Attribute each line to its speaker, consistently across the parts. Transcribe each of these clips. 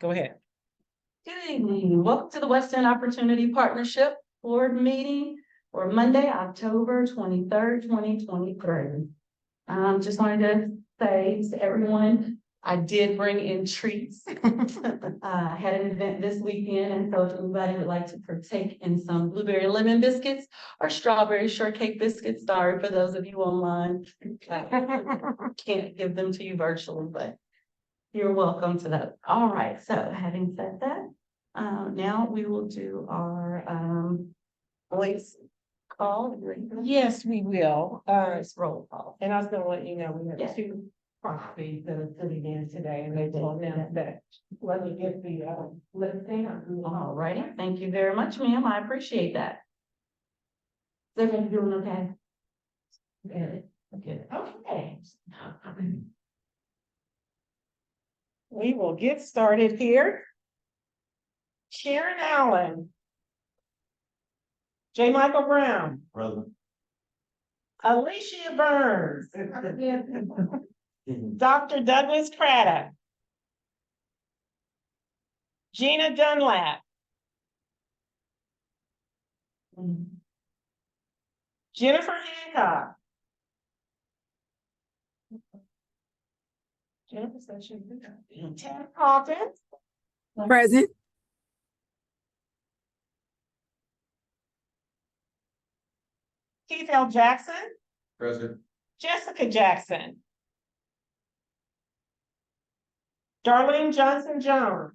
Speaker 1: Go ahead.
Speaker 2: Good evening. Welcome to the West End Opportunity Partnership Board meeting for Monday, October 23rd, 2023. Just wanted to say to everyone, I did bring in treats. I had an event this weekend, and so if anybody would like to partake in some blueberry lemon biscuits or strawberry shortcake biscuits, sorry for those of you online. Can't give them to you virtually, but you're welcome to that. All right, so having said that, now we will do our voice call.
Speaker 1: Yes, we will.
Speaker 2: First roll call.
Speaker 1: And I was gonna let you know, we
Speaker 2: Yeah.
Speaker 1: have two proxies that are sitting in today, and they told them that, let me get the, listing.
Speaker 2: All righty, thank you very much, ma'am. I appreciate that. Is everyone doing okay? Good. Good. Okay.
Speaker 1: We will get started here. Sharon Allen. J. Michael Brown.
Speaker 3: Present.
Speaker 1: Alicia Burns. Dr. Douglas Craddock. Gina Dunlap. Jennifer Hancock. Jennifer said she was there. Tam Hawkins.
Speaker 4: Present.
Speaker 1: Keith L. Jackson.
Speaker 3: Present.
Speaker 1: Jessica Jackson. Darlene Johnson Jones.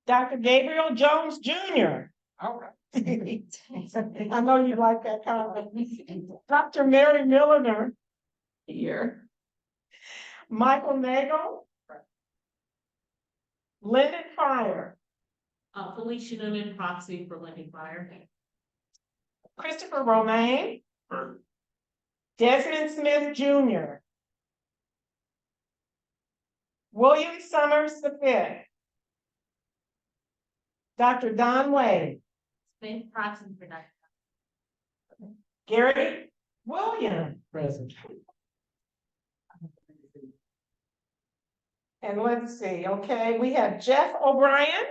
Speaker 1: Dr. Gabriel Jones Jr. All right. I know you like that comment. Dr. Mary Milliner.
Speaker 2: Here.
Speaker 1: Michael Nagel. Lyndon Fire.
Speaker 5: Felicia Newman, proxy for Lyndon Fire.
Speaker 1: Christopher Romaine. Desmond Smith Jr. William Summers V. Dr. Don Wade.
Speaker 5: Smith, proxy for Dr.
Speaker 1: Gary Williams.
Speaker 3: Present.
Speaker 1: And let's see, okay, we have Jeff O'Brien.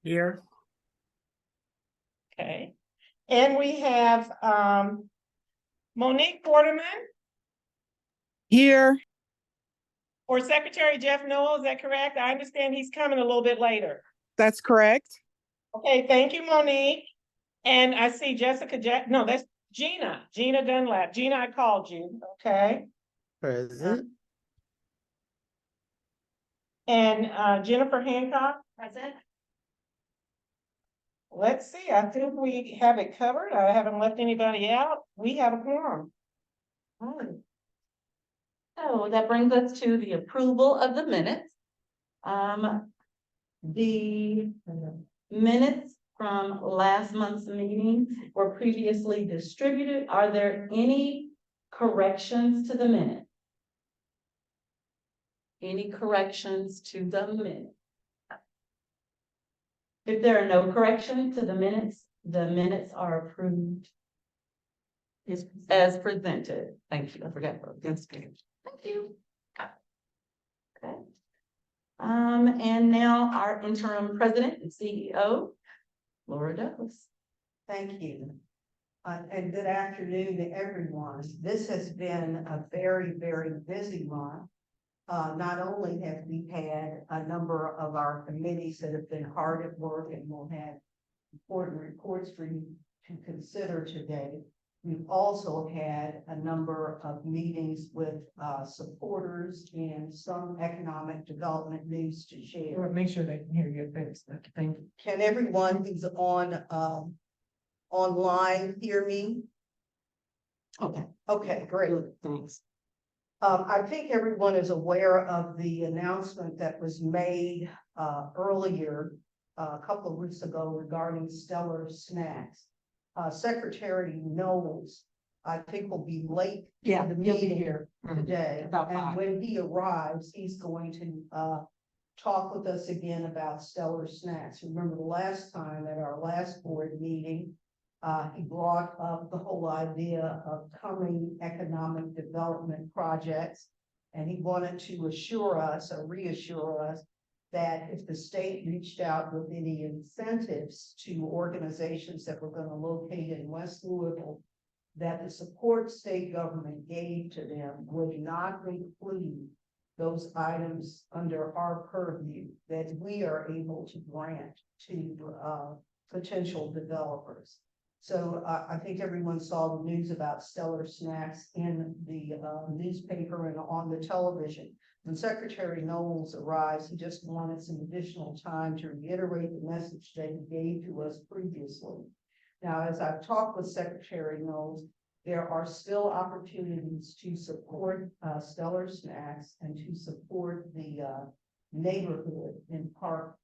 Speaker 4: Here.
Speaker 1: Okay. And we have Monique Borderman
Speaker 4: Here.
Speaker 1: or Secretary Jeff Noel, is that correct? I understand he's coming a little bit later.
Speaker 4: That's correct.
Speaker 1: Okay, thank you, Monique. And I see Jessica no, that's Gina Dunlap. Gina, I called you, okay?
Speaker 4: Present.
Speaker 1: And Jennifer Hancock.
Speaker 2: Present.
Speaker 1: Let's see, I think we have it covered. I haven't left anybody out. We have a quorum.
Speaker 2: So that brings us to the approval of the minutes. The minutes from last month's meeting were previously distributed. Are there any corrections to the minute? Any corrections to the minute? If there are no corrections to the minutes are approved as presented. Thank you. I forgot. Thank you. Okay. And now our interim president and CEO, Laura Douglas.
Speaker 6: Thank you. And good afternoon to everyone. This has been a very, very busy month. Not only have we had a number of our committees that have been hard at work and will have important reports for you to consider today, we've also had a number of meetings with supporters and some economic development news to share.
Speaker 1: Make sure they can hear your face. Thank you.
Speaker 6: Can everyone who's on online hear me?
Speaker 2: Okay.
Speaker 6: Okay, great.
Speaker 2: Thanks.
Speaker 6: I think everyone is aware of the announcement that was made earlier, a couple of weeks ago regarding Stellar Snacks. Secretary Knowles, I think, will be late to the meeting here today. And when he arrives, he's going to talk with us again about Stellar Snacks. Remember the last time at our last board meeting, he brought up the whole idea of coming economic development projects And he wanted to assure us or reassure us that if the state reached out with any incentives to organizations that were gonna locate in West Louisville, that the support state government gave to them would not include those items under our purview that we are able to grant to potential developers. So I think everyone saw the news about Stellar Snacks in the newspaper and on the television. When Secretary Knowles arrives, he just wanted some additional time to reiterate the message that he gave to us previously. Now, as I've talked with Secretary Knowles, there are still opportunities to support Stellar Snacks and to support the neighborhood in Park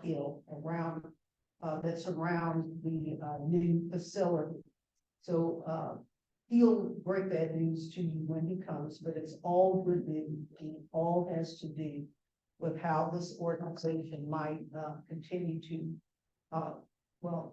Speaker 6: Hill around that surround the new facility. So he'll break that news to you when he comes, but it's all good news. It all has to do with how this organization might continue to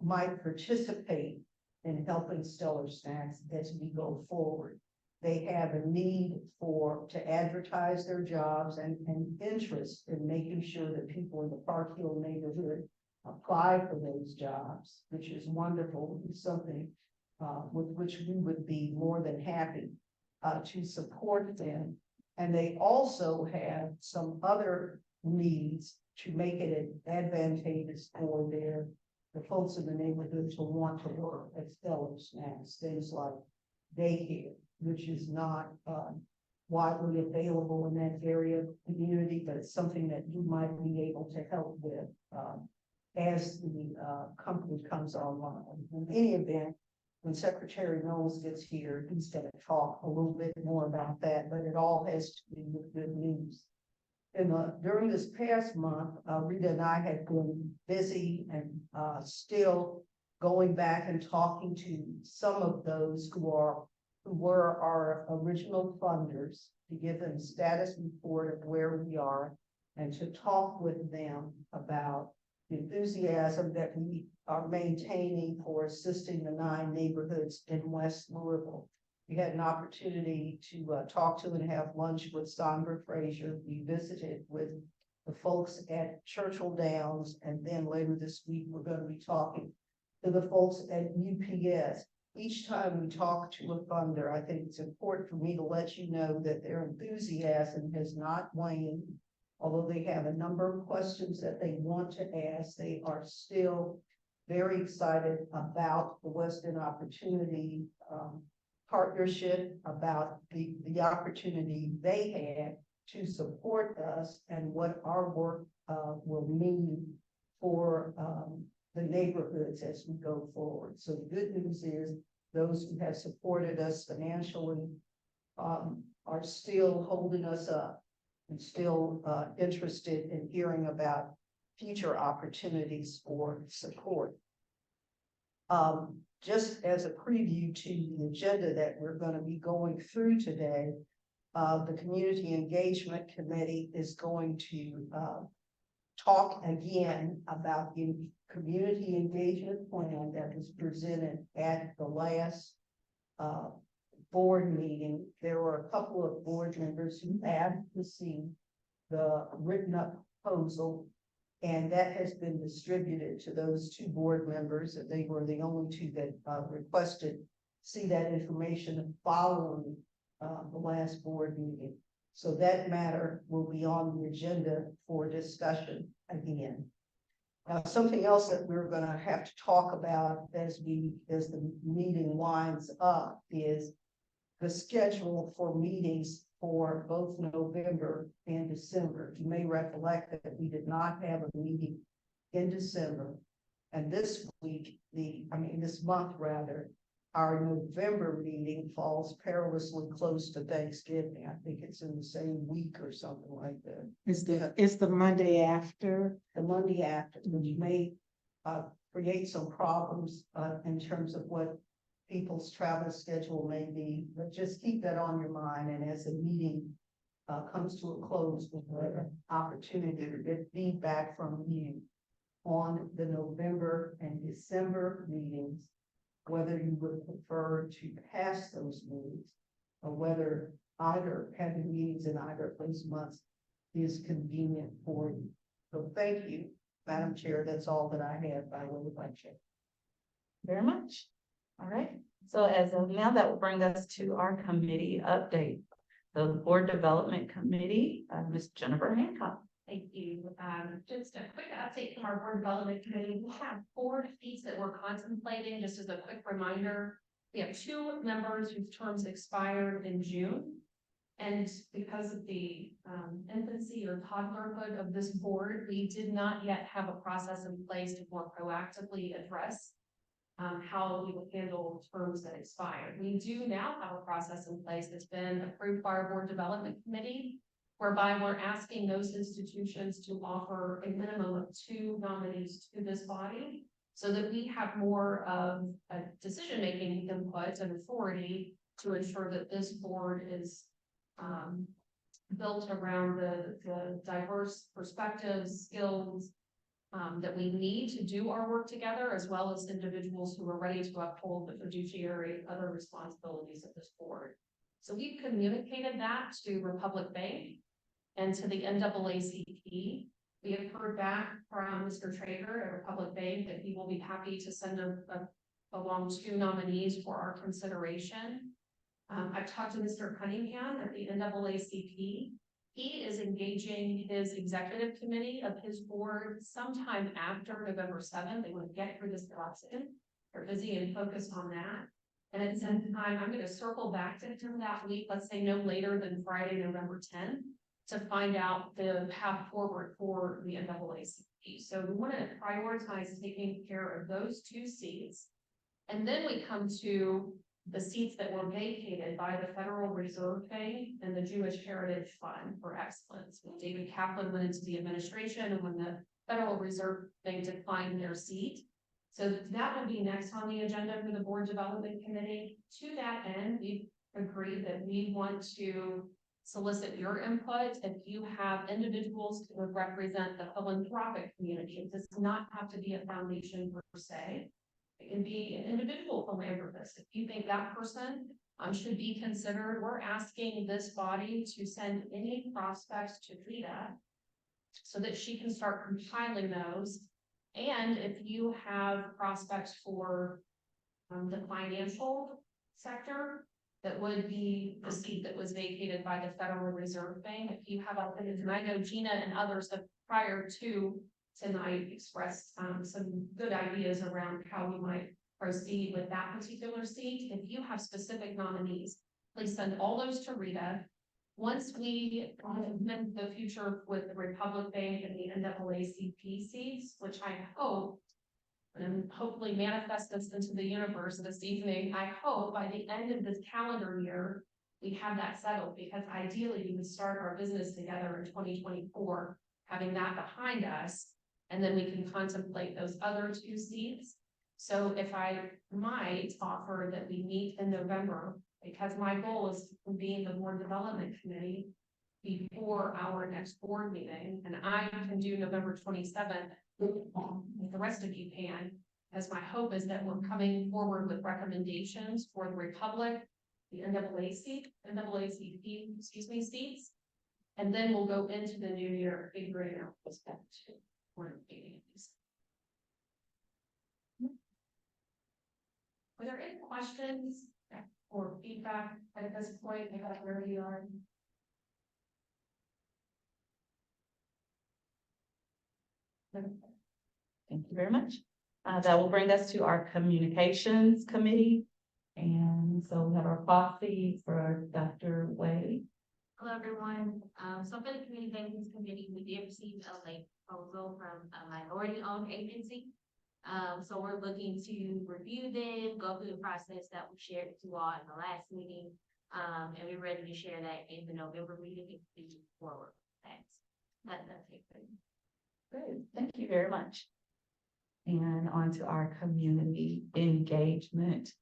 Speaker 6: might participate in helping Stellar Snacks as we go forward. They have a need to advertise their jobs and interest in making sure that people in the Park Hill neighborhood apply for those jobs, which is wonderful. It's something with which we would be more than happy to support them. And they also have some other needs to make it advantageous for the folks in the neighborhood to want to work at Stellar Snacks, things like daycare, which is not widely available in that area of the community, but it's something that you might be able to help with as the company comes online. In any event, when Secretary Knowles gets here, he's going to talk a little bit more about that, but it all has to do with good news. During this past month, Rita and I had been busy and still going back and talking to some of those who were our original funders to give them status report of where we are and to talk with them about the enthusiasm that we are maintaining for assisting the 9 neighborhoods in West Louisville. We had an opportunity to talk to and have lunch with Sandra Frazier. We visited with the folks at Churchill Downs, and then later this week, we're going to be talking to the folks at UPS. Each time we talk to a funder, I think it's important for me to let you know that their enthusiasm has not waned. Although they have a number of questions that they want to ask, they are still very excited about the West End Opportunity partnership, about the opportunity they had to support us and what our work will mean for the neighborhoods as we go forward. So the good news is those who have supported us financially are still holding us up and still interested in hearing about future opportunities for support. Just as a preview to the agenda that we're going to be going through today, the Community Engagement Committee is going to talk again about the community engagement plan that was presented at the last board meeting. There were a couple of board members who asked to see the written up proposal, and that has been distributed to those 2 board members. They were the only 2 that requested see that information following the last board meeting. So that matter will be on the agenda for discussion again. Now, something else that we're going to have to talk about as the meeting winds up is the schedule for meetings for both November and December. You may recollect that we did not have a meeting in December. And this month rather, our November meeting falls perilously close to Thanksgiving. I think it's in the same week or something like that.
Speaker 1: It's the Monday after.
Speaker 6: The Monday after, which may create some problems in terms of what people's travel schedule may be, but just keep that on your mind. And as the meeting comes to a close, with the opportunity to get feedback from you on the November and December meetings, whether you would prefer to pass those meetings or whether either having meetings in either of those months is convenient for you. So thank you, Madam Chair. That's all that I have by way of my check.
Speaker 2: Very much. All right, so as of now, that will bring us to our committee update. The Board Development Committee, Ms. Jennifer Hancock.
Speaker 3: Thank you. Just a quick update from our board development committee. We have 4 seats that we're contemplating, just as a quick reminder. We have 2 members whose terms expired in June. And because of the infancy or toddlerhood of this board, we did not yet have a process in place to more proactively address how we would handle terms that expired. We do now have a process in place that's been approved by our board development committee, whereby we're asking those institutions to offer a minimum of 2 nominees to this body, so that we have more of a decision-making input and authority to ensure that this board is built around the diverse perspectives, skills that we need to do our work together, as well as individuals who are ready to uphold the fiduciary other responsibilities of this board. So we've communicated that to Republic Bank and to the NAACP. We have heard back from Mr. Traeger at Republic Bank that he will be happy to send along 2 nominees for our consideration. I've talked to Mr. Cunningham at the NAACP. He is engaging his executive committee of his board sometime after November 7th. They want to get through this election. They're busy and focused on that. And at the same time, I'm going to circle back to him that week, let's say no later than Friday, November 10th, to find out the path forward for the NAACP. So we want to prioritize taking care of those 2 seats. And then we come to the seats that were vacated by the Federal Reserve Bank and the Jewish Heritage Fund for Excellence. When David Kaplan went into the administration and when the Federal Reserve Bank declined their seat. So that will be next on the agenda for the Board Development Committee. To that end, we've agreed that we want to solicit your input. If you have individuals who represent the philanthropic community, it does not have to be a foundation per se. It can be an individual philanthropist. If you think that person should be considered, we're asking this body to send any prospects to Rita so that she can start compiling those. And if you have prospects for the financial sector, that would be the seat that was vacated by the Federal Reserve Bank. If you have, and I know Gina and others have prior to tonight expressed some good ideas around how we might proceed with that particular seat. If you have specific nominees, please send all those to Rita. Once we in the future with the Republic Bank and the NAACP seats, which I hope and hopefully manifest this into the universe this evening, I hope by the end of this calendar year, we have that settled, because ideally we would start our business together in 2024, having that behind us. And then we can contemplate those other 2 seats. So if I might offer that we meet in November, because my goal is to be in the Board Development Committee before our next board meeting, and I can do November 27th, if the rest of you can, as my hope is that we're coming forward with recommendations for the Republic, the NAACP, seats, and then we'll go into the new year figuring out what's back to. Are there any questions or feedback at this point about where we are?
Speaker 2: Thank you very much. That will bring us to our Communications Committee. And so we have our proxy for Dr. Wade.
Speaker 5: Hello, everyone. So for the Communications Committee, we did receive a proposal from a minority-owned agency. So we're looking to review them, go through the process that we shared with you all in the last meeting. And we're ready to share that in the November meeting if we move forward. That's it.
Speaker 2: Good, thank you very much. And on to our Community Engagement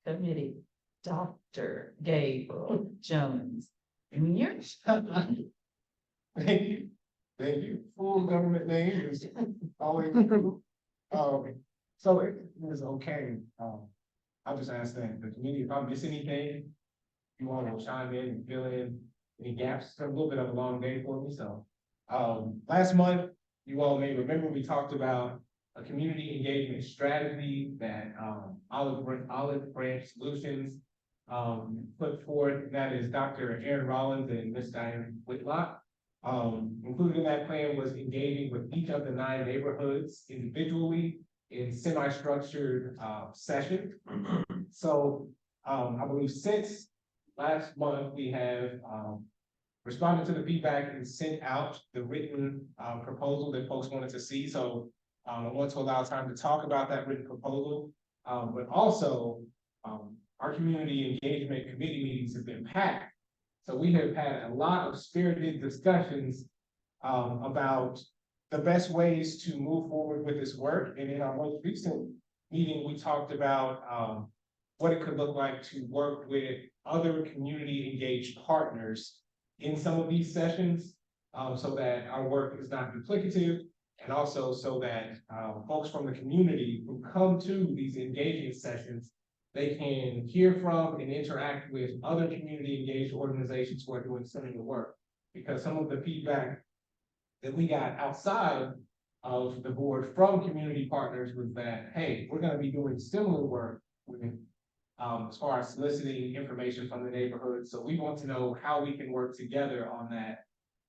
Speaker 2: Committee, Dr. Gabriel Jones. Jr.
Speaker 7: Thank you. Thank you. Full government name is always true. So it is okay. I'll just ask that the committee, if I miss anything, you all will chime in and fill in any gaps. It's a little bit of a long day for me, so. Last month, you all may remember, we talked about a community engagement strategy that, Olive Branch Solutions, put forth. That is Dr. Aaron Rollins and Ms. Diane Whitlock. Included in that plan was engaging with each of the 9 neighborhoods individually in semi-structured, sessions. So, I believe since last month, we have, responded to the feedback and sent out the written, proposal that folks wanted to see. So, I want to allow time to talk about that written proposal. But also, our community engagement committee meetings have been packed. So we have had a lot of spirited discussions, about the best ways to move forward with this work. And in our most recent meeting, we talked about, what it could look like to work with other community engaged partners in some of these sessions, so that our work is not duplicative, and also so that, folks from the community who come to these engagement sessions, they can hear from and interact with other community engaged organizations who are doing similar work. Because some of the feedback that we got outside of the board from community partners was that, hey, we're gonna be doing similar work with, as far as soliciting information from the neighborhood. So we want to know how we can work together on that,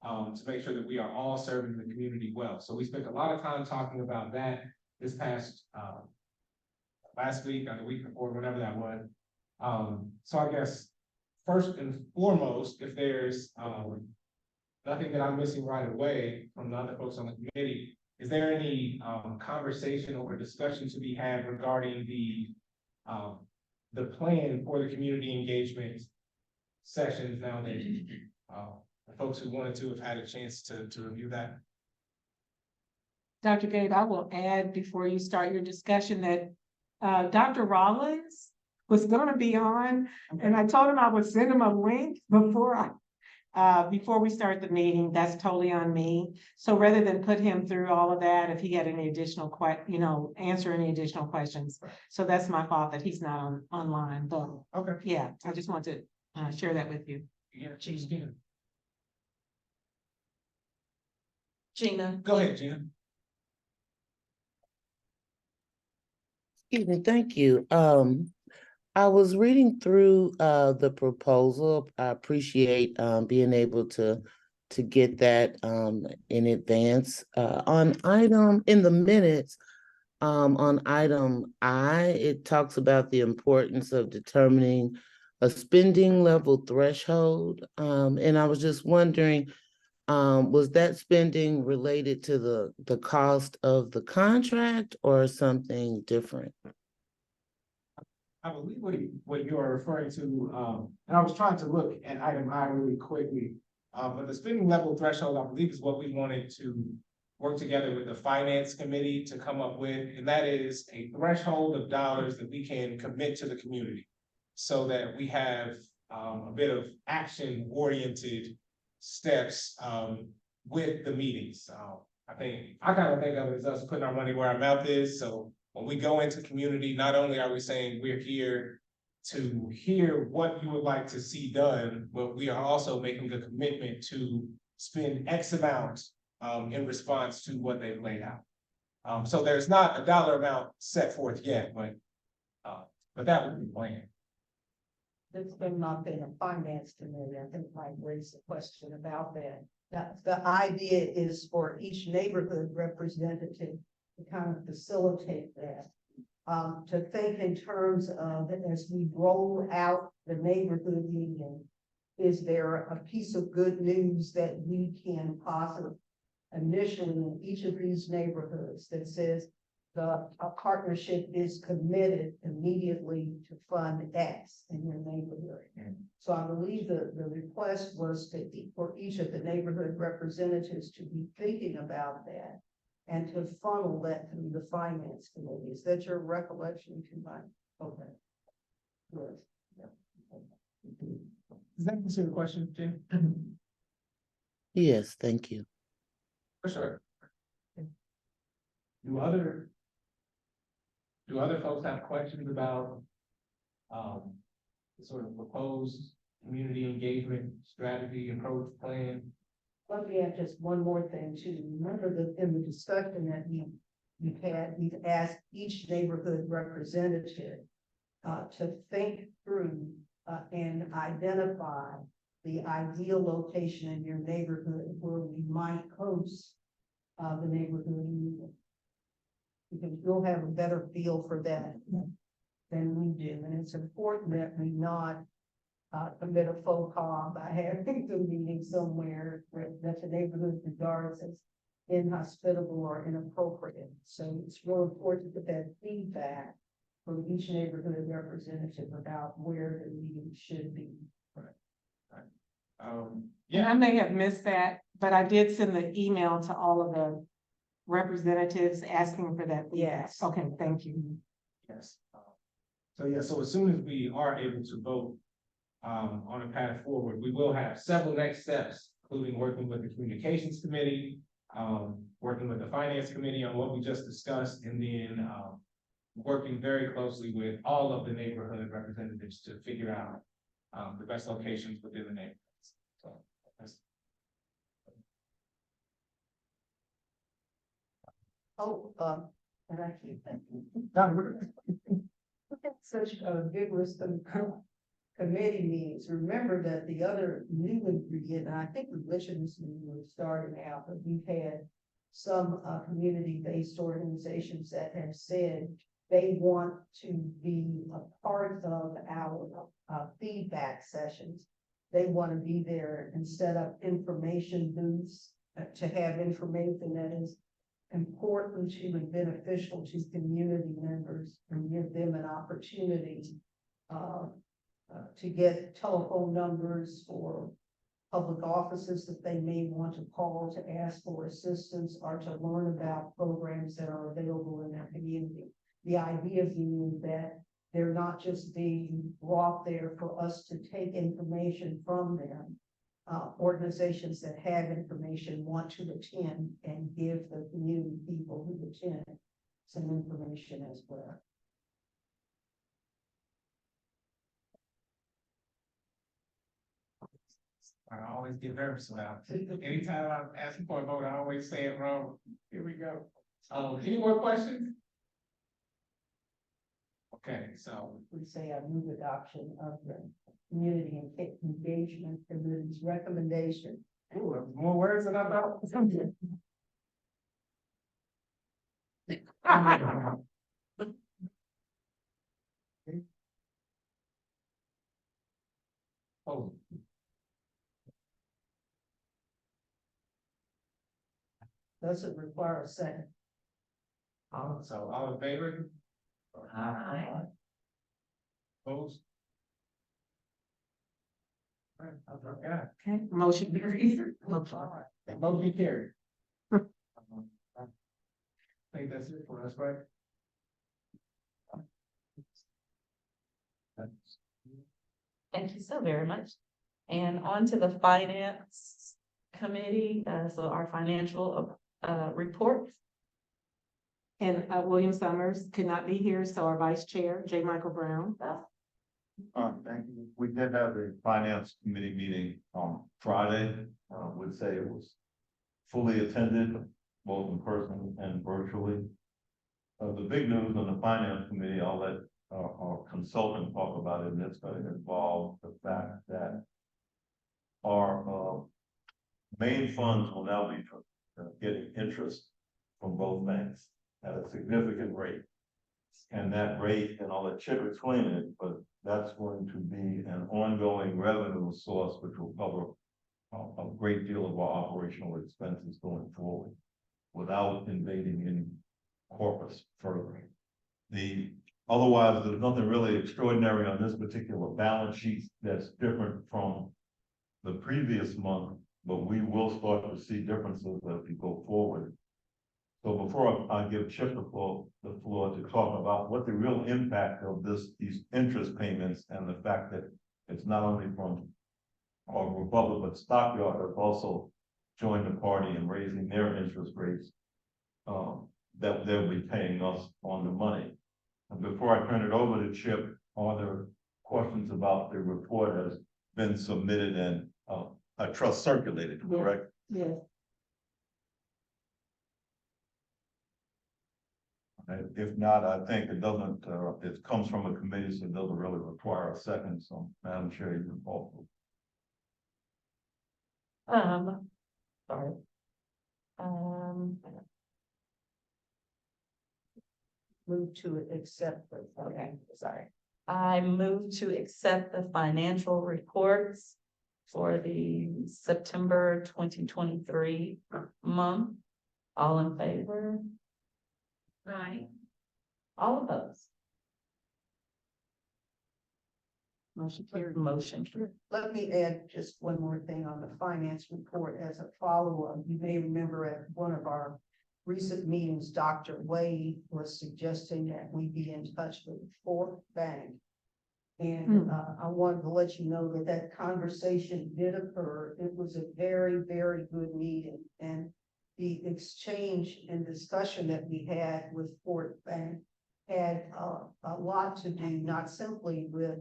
Speaker 7: to make sure that we are all serving the community well. So we spent a lot of time talking about that this past, last week or the week before, whenever that was. So I guess first and foremost, if there's, nothing that I'm missing right away from the other folks on the committee, is there any, conversation or discussion to be had regarding the plan for the community engagement sessions now that, the folks who wanted to have had a chance to review that?
Speaker 1: Dr. Gabe, I will add before you start your discussion that Dr. Rollins was gonna be on, and I told him I would send him a link before we start the meeting. That's totally on me. So rather than put him through all of that, if he had any additional answer any additional questions. So that's my fault that he's not online, but
Speaker 7: Okay.
Speaker 1: yeah, I just want to share that with you.
Speaker 7: Yeah, Gina.
Speaker 2: Gina.
Speaker 7: Go ahead, Gina.
Speaker 8: Excuse me, thank you. I was reading through the proposal. I appreciate being able to get that in advance. On item in the minutes, on item I, it talks about the importance of determining a spending level threshold. And I was just wondering, was that spending related to the cost of the contract or something different?
Speaker 7: I believe what you are referring to, and I was trying to look at item I really quickly. But the spending level threshold, I believe, is what we wanted to work together with the finance committee to come up with. And that is a threshold of dollars that we can commit to the community. So that we have a bit of action oriented steps with the meetings. I kind of think of it as us putting our money where our mouth is. So when we go into community, not only are we saying we're here to hear what you would like to see done, but we are also making a commitment to spend X amount in response to what they've laid out. So there's not a dollar amount set forth yet, but that would be planned.
Speaker 6: It's been not been a finance committee. I think Mike raised a question about that. The idea is for each neighborhood representative to kind of facilitate that. To think in terms of, as we roll out the neighborhood meeting, is there a piece of good news that we can possibly initially in each of these neighborhoods that says a partnership is committed immediately to fund X in your neighborhood. So I believe the request was for each of the neighborhood representatives to be thinking about that and to funnel that through the finance committee. Is that your recollection tonight? Okay. Good.
Speaker 7: Does that answer your question, Jim?
Speaker 8: Yes, thank you.
Speaker 7: For sure. Do other folks have questions about the sort of proposed community engagement strategy approach plan.
Speaker 6: Let me add just one more thing too. Remember that in the discussion that we've asked each neighborhood representative to think through and identify the ideal location in your neighborhood where we might host the neighborhood meeting. Because you'll have a better feel for that than we do. And it's important that we not commit a faux pas by having the meeting somewhere that the neighborhood regards as inhospitable or inappropriate. So it's real important to get that feedback from each neighborhood representative about where the meeting should be.
Speaker 1: And
Speaker 7: Yeah,
Speaker 1: I may have missed that, but I did send the email to all of the representatives asking for that. feedback.
Speaker 6: Yes.
Speaker 1: Okay, thank you.
Speaker 7: yes. So as soon as we are able to vote on a path forward, we will have several next steps, including working with the communications committee, working with the finance committee on what we just discussed, and then working very closely with all of the neighborhood representatives to figure out the best locations within the neighborhoods. So that's
Speaker 6: Oh, and I keep thinking. Such a vigorous committee meetings. Remember that the other new ingredient, and I think we mentioned this when we were starting out, but we've had some community-based organizations that have said they want to be a part of our feedback sessions. They want to be there and set up information booths to have information that is important to and beneficial to community members and give them an opportunity to get telephone numbers for public offices that they may want to call to ask for assistance or to learn about programs that are available in their community. The idea being that they're not just being brought there for us to take information from them. Organizations that have information want to attend and give the community people who attend some information as well.
Speaker 7: I always get nervous about it. Anytime I'm asking for a vote, I always say it wrong. Here we go. Any more questions? Okay, so
Speaker 6: We say I move adoption of the community engagement committee's recommendation.
Speaker 7: ooh, more words than I thought. Oh,
Speaker 6: Doesn't require a second.
Speaker 7: so all in favor? Opposed? All right, okay.
Speaker 1: Okay, motion carries.
Speaker 7: Motion carried. I think that's it for us, right?
Speaker 2: Thank you so very much. And on to the finance committee, so our financial report.
Speaker 1: And William Summers could not be here, so our vice chair, J. Michael Brown.
Speaker 9: Thank you. We did have a finance committee meeting on Friday. Would say it was fully attended, both in person and virtually. The big news on the finance committee, I'll let our consultant talk about it, and it's going to involve the fact that our main funds will now be getting interest from both banks at a significant rate. And that rate, and I'll let Chip explain it, but that's going to be an ongoing revenue source, which will cover a great deal of our operational expenses going forward without invading any corpus further. Otherwise, there's nothing really extraordinary on this particular balance sheet that's different from the previous month, but we will start to see differences as we go forward. So before I give Chip the floor to talk about what the real impact of these interest payments and the fact that it's not only from our Republic, but Stockyard has also joined the party in raising their interest rates that they'll be paying us on the money. And before I turn it over to Chip, are there questions about the report as been submitted and, a trust circulated,
Speaker 1: Yeah.
Speaker 9: correct?
Speaker 1: Yes.
Speaker 9: And if not, I think it doesn't, it comes from a committee, so it doesn't really require a second, so Madam Chair, you can call for it.
Speaker 2: Sorry.
Speaker 6: Move to accept,
Speaker 2: Okay, sorry. I move to accept the financial reports for the September 2023 month. All in favor?
Speaker 3: Right.
Speaker 2: All opposed?
Speaker 1: Motion carried.
Speaker 2: Motion carried.
Speaker 6: Let me add just one more thing on the finance report as a follow-up. You may remember at one of our recent meetings, Dr. Wade was suggesting that we be in touch with Fourth Bank. And I wanted to let you know that that conversation did occur. It was a very, very good meeting. And the exchange and discussion that we had with Fourth Bank had a lot to do, not simply with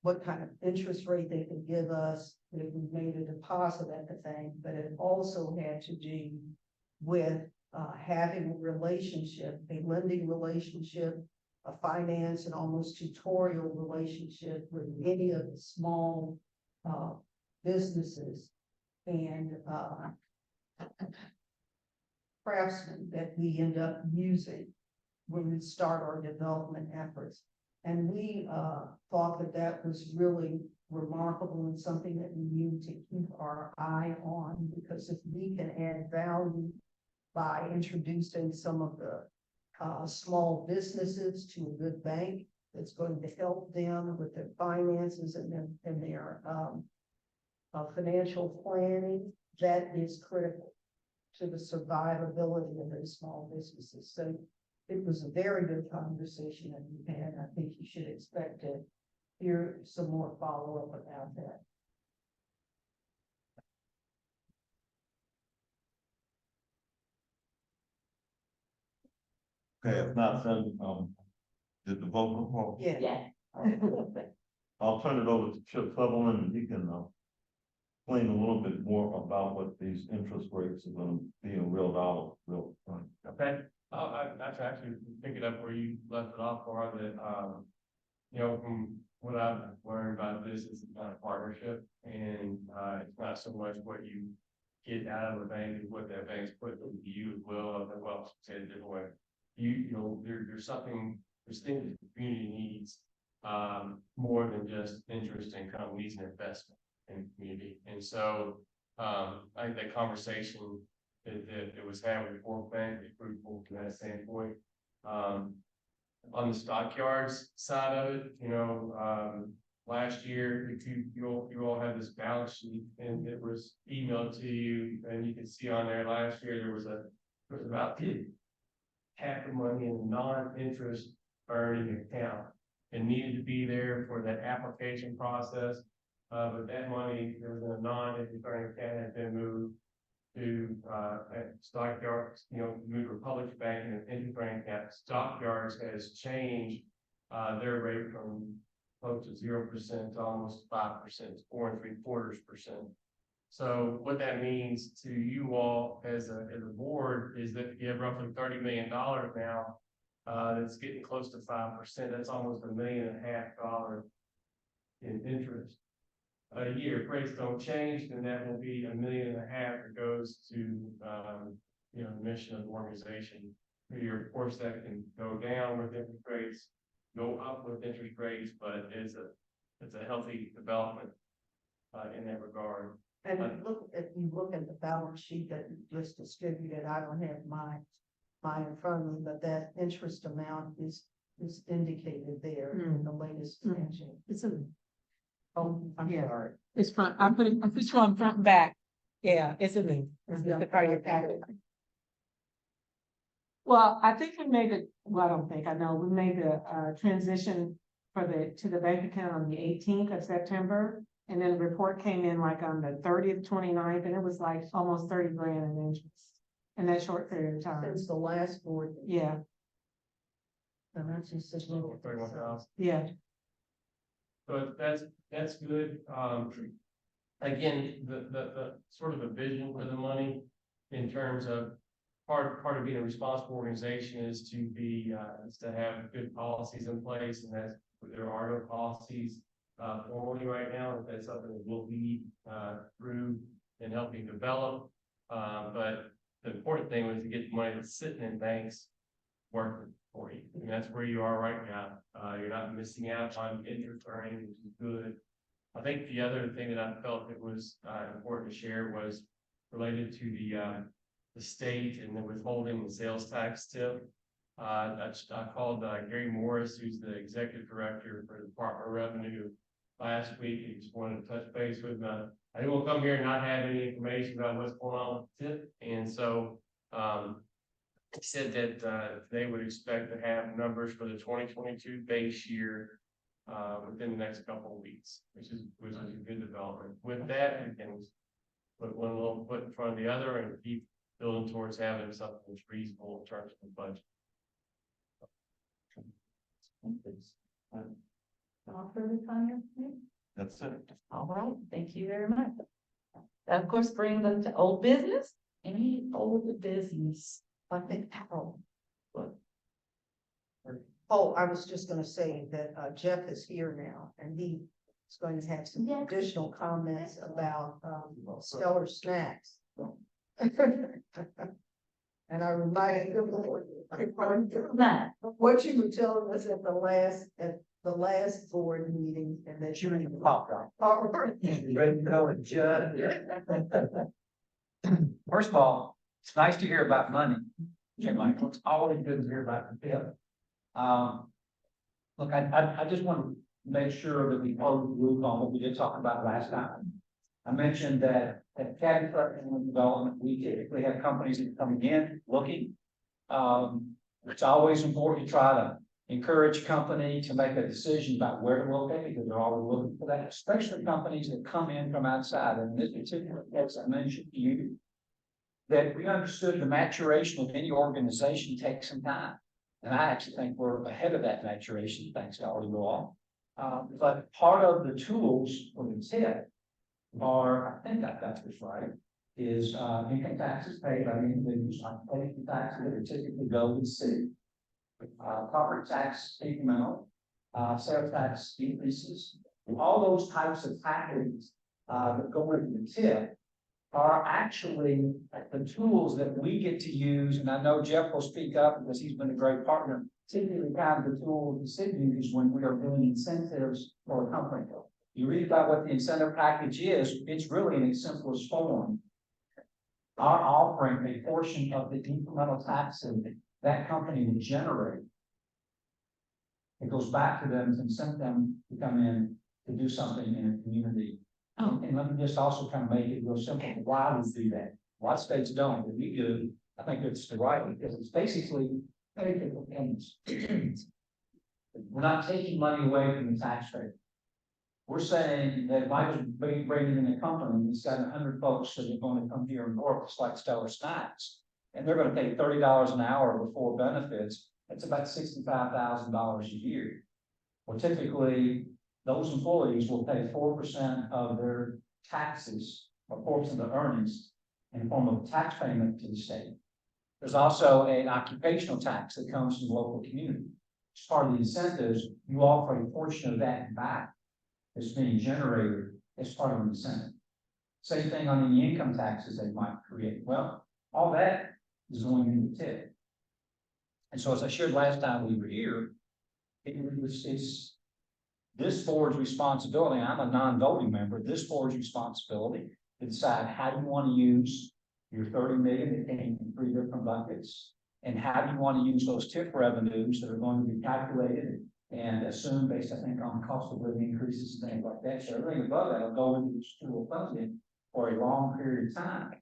Speaker 6: what kind of interest rate they could give us if we made a deposit at the bank, but it also had to do with having a relationship, a lending relationship, a finance and almost tutorial relationship with any of the small businesses and craftsmen that we end up using when we start our development efforts. And we thought that that was really remarkable and something that we need to keep our eye on, because if we can add value by introducing some of the small businesses to a good bank that's going to help them with their finances and their financial planning, that is critical to the survivability of those small businesses. So it was a very good conversation that we had. I think you should expect to hear some more follow-up about that.
Speaker 9: Okay, if not, then, did the vote call?
Speaker 6: Yeah.
Speaker 2: Yeah.
Speaker 9: I'll turn it over to Chip Sutherland, and he can, explain a little bit more about what these interest rates are gonna be in real dollars, real.
Speaker 7: Okay, I actually pick it up where you left it off, or that, you know, from what I've learned about this, it's not a partnership, and, it's not so much what you get out of the bank, is what that bank's put into you as well, say it a different way. You know, there's something, there's things that the community needs, more than just interest income, needs an investment in the community. And so, I think that conversation that was had with the Fourth Bank, is fruitful from that standpoint. On the stockyards side of it, you know, last year, if you all had this balance sheet and it was emailed to you, and you can see on there last year, there was about half the money in non-interest earning account and needed to be there for that application process. But that money, there was a non-interest earning account had been moved to, Stockyards, you know, moved Republic Bank and an interest earning account. Stockyards has changed, their rate from close to 0% to almost 5%, 4.75%. So what that means to you all as a board is that you have roughly $30 million now, that's getting close to 5%. That's almost $1.5 million in interest a year. If rates don't change, then that will be $1.5 million that goes to, you know, the mission of the organization. Of course, that can go down with interest rates, go up with interest rates, but it's a healthy development in that regard.
Speaker 6: And if you look at the balance sheet that you just distributed, I don't have mine in front of me, but that interest amount is indicated there in the latest expansion.
Speaker 1: It's a,
Speaker 6: Oh, I'm
Speaker 1: Yeah.
Speaker 6: sorry.
Speaker 1: it's front, I put you on front and back. Yeah, it's in the, it's the part of your packet. Well, I think we made it, well, I don't think, I know, we made the transition to the bank account on the 18th of September. And then the report came in like on the 30th, 29th, and it was like almost 30 grand in interest in that short period of time.
Speaker 6: Since the last board.
Speaker 1: Yeah,
Speaker 6: And that's just a little.
Speaker 7: 31,000.
Speaker 1: yeah.
Speaker 10: So that's good. Again, the sort of a vision for the money in terms of part of being a responsible organization is to be, is to have good policies in place, and that's, there are no policies formally right now. That's something that we'll be through and helping develop. But the important thing was to get the money that's sitting in banks working for you. And that's where you are right now. You're not missing out on interest earning, which is good. I think the other thing that I felt that was important to share was related to the state and the withholding the sales tax tip. I called Gary Morris, who's the executive director for the Department of Revenue, last week. He just wanted to touch base with me. I didn't want to come here and not have any information about what's going on with the tip. And so he said that they would expect to have numbers for the 2022 base year within the next couple of weeks, which is a good development. With that, we can put one little foot in front of the other and keep building towards having something that's reasonable in terms of the budget.
Speaker 2: All further comments?
Speaker 9: That's it.
Speaker 2: All right, thank you very much. That, of course, brings us to old business. Any old business? I think Carol.
Speaker 6: Oh, I was just gonna say that Jeff is here now, and he is going to have some
Speaker 2: Yes.
Speaker 6: additional comments about Stellar Snacks. And I reminded him
Speaker 2: Nine.
Speaker 6: what you were telling us at the last board meeting, and that you.
Speaker 11: Ready to go and judge. First of all, it's nice to hear about money. Okay, Michael, it's always good to hear about the tip. Look, I just want to make sure that we close the loop on what we did talk about last time. I mentioned that at Cabinet for Economic Development, we typically have companies that are coming in, looking. It's always important to try to encourage a company to make a decision about where to locate, because they're always looking for that, especially companies that come in from outside. And in this particular case, I mentioned to you that we understood the maturation of any organization takes some time. And I actually think we're ahead of that maturation, thanks to all you all. But part of the tools for the tip are, I think I got this right, is income taxes paid by individuals, like taxes that are typically go to the city. Property tax incremental, sales tax increases, all those types of packages that go into the tip are actually the tools that we get to use. And I know Jeff will speak up because he's been a great partner. Typically, kind of the tools the city uses when we are doing incentives for a company. You read about what the incentive package is, it's really in its simplest form. Our offering a portion of the incremental taxes that company would generate. It goes back to them to incent them to come in to do something in a community. And let me just also kind of make it real simple, why we do that. A lot of states don't, but we do. I think it's the right one, because it's basically pay for payments. We're not taking money away from the taxpayer. We're saying that if I was bringing in a company that's got 100 folks that are going to come here and work, it's like Stellar Snacks, and they're going to pay $30 an hour before benefits, that's about $65,000 a year. Well, typically, those employees will pay 4% of their taxes, or 4% of their earnings, in the form of tax payment to the state. There's also an occupational tax that comes from the local community. As part of the incentives, you offer a portion of that back that's being generated as part of an incentive. Same thing on any income taxes they might create. Well, all that is going into the tip. And so, as I shared last time we were here, it's this board's responsibility. I'm a non-voting member. This board's responsibility to decide how you want to use your 30 million that came in 3 different buckets, and how do you want to use those tip revenues that are going to be calculated and assumed based, I think, on cost of living increases and things like that. So everything above that will go into this tool funding for a long period of time.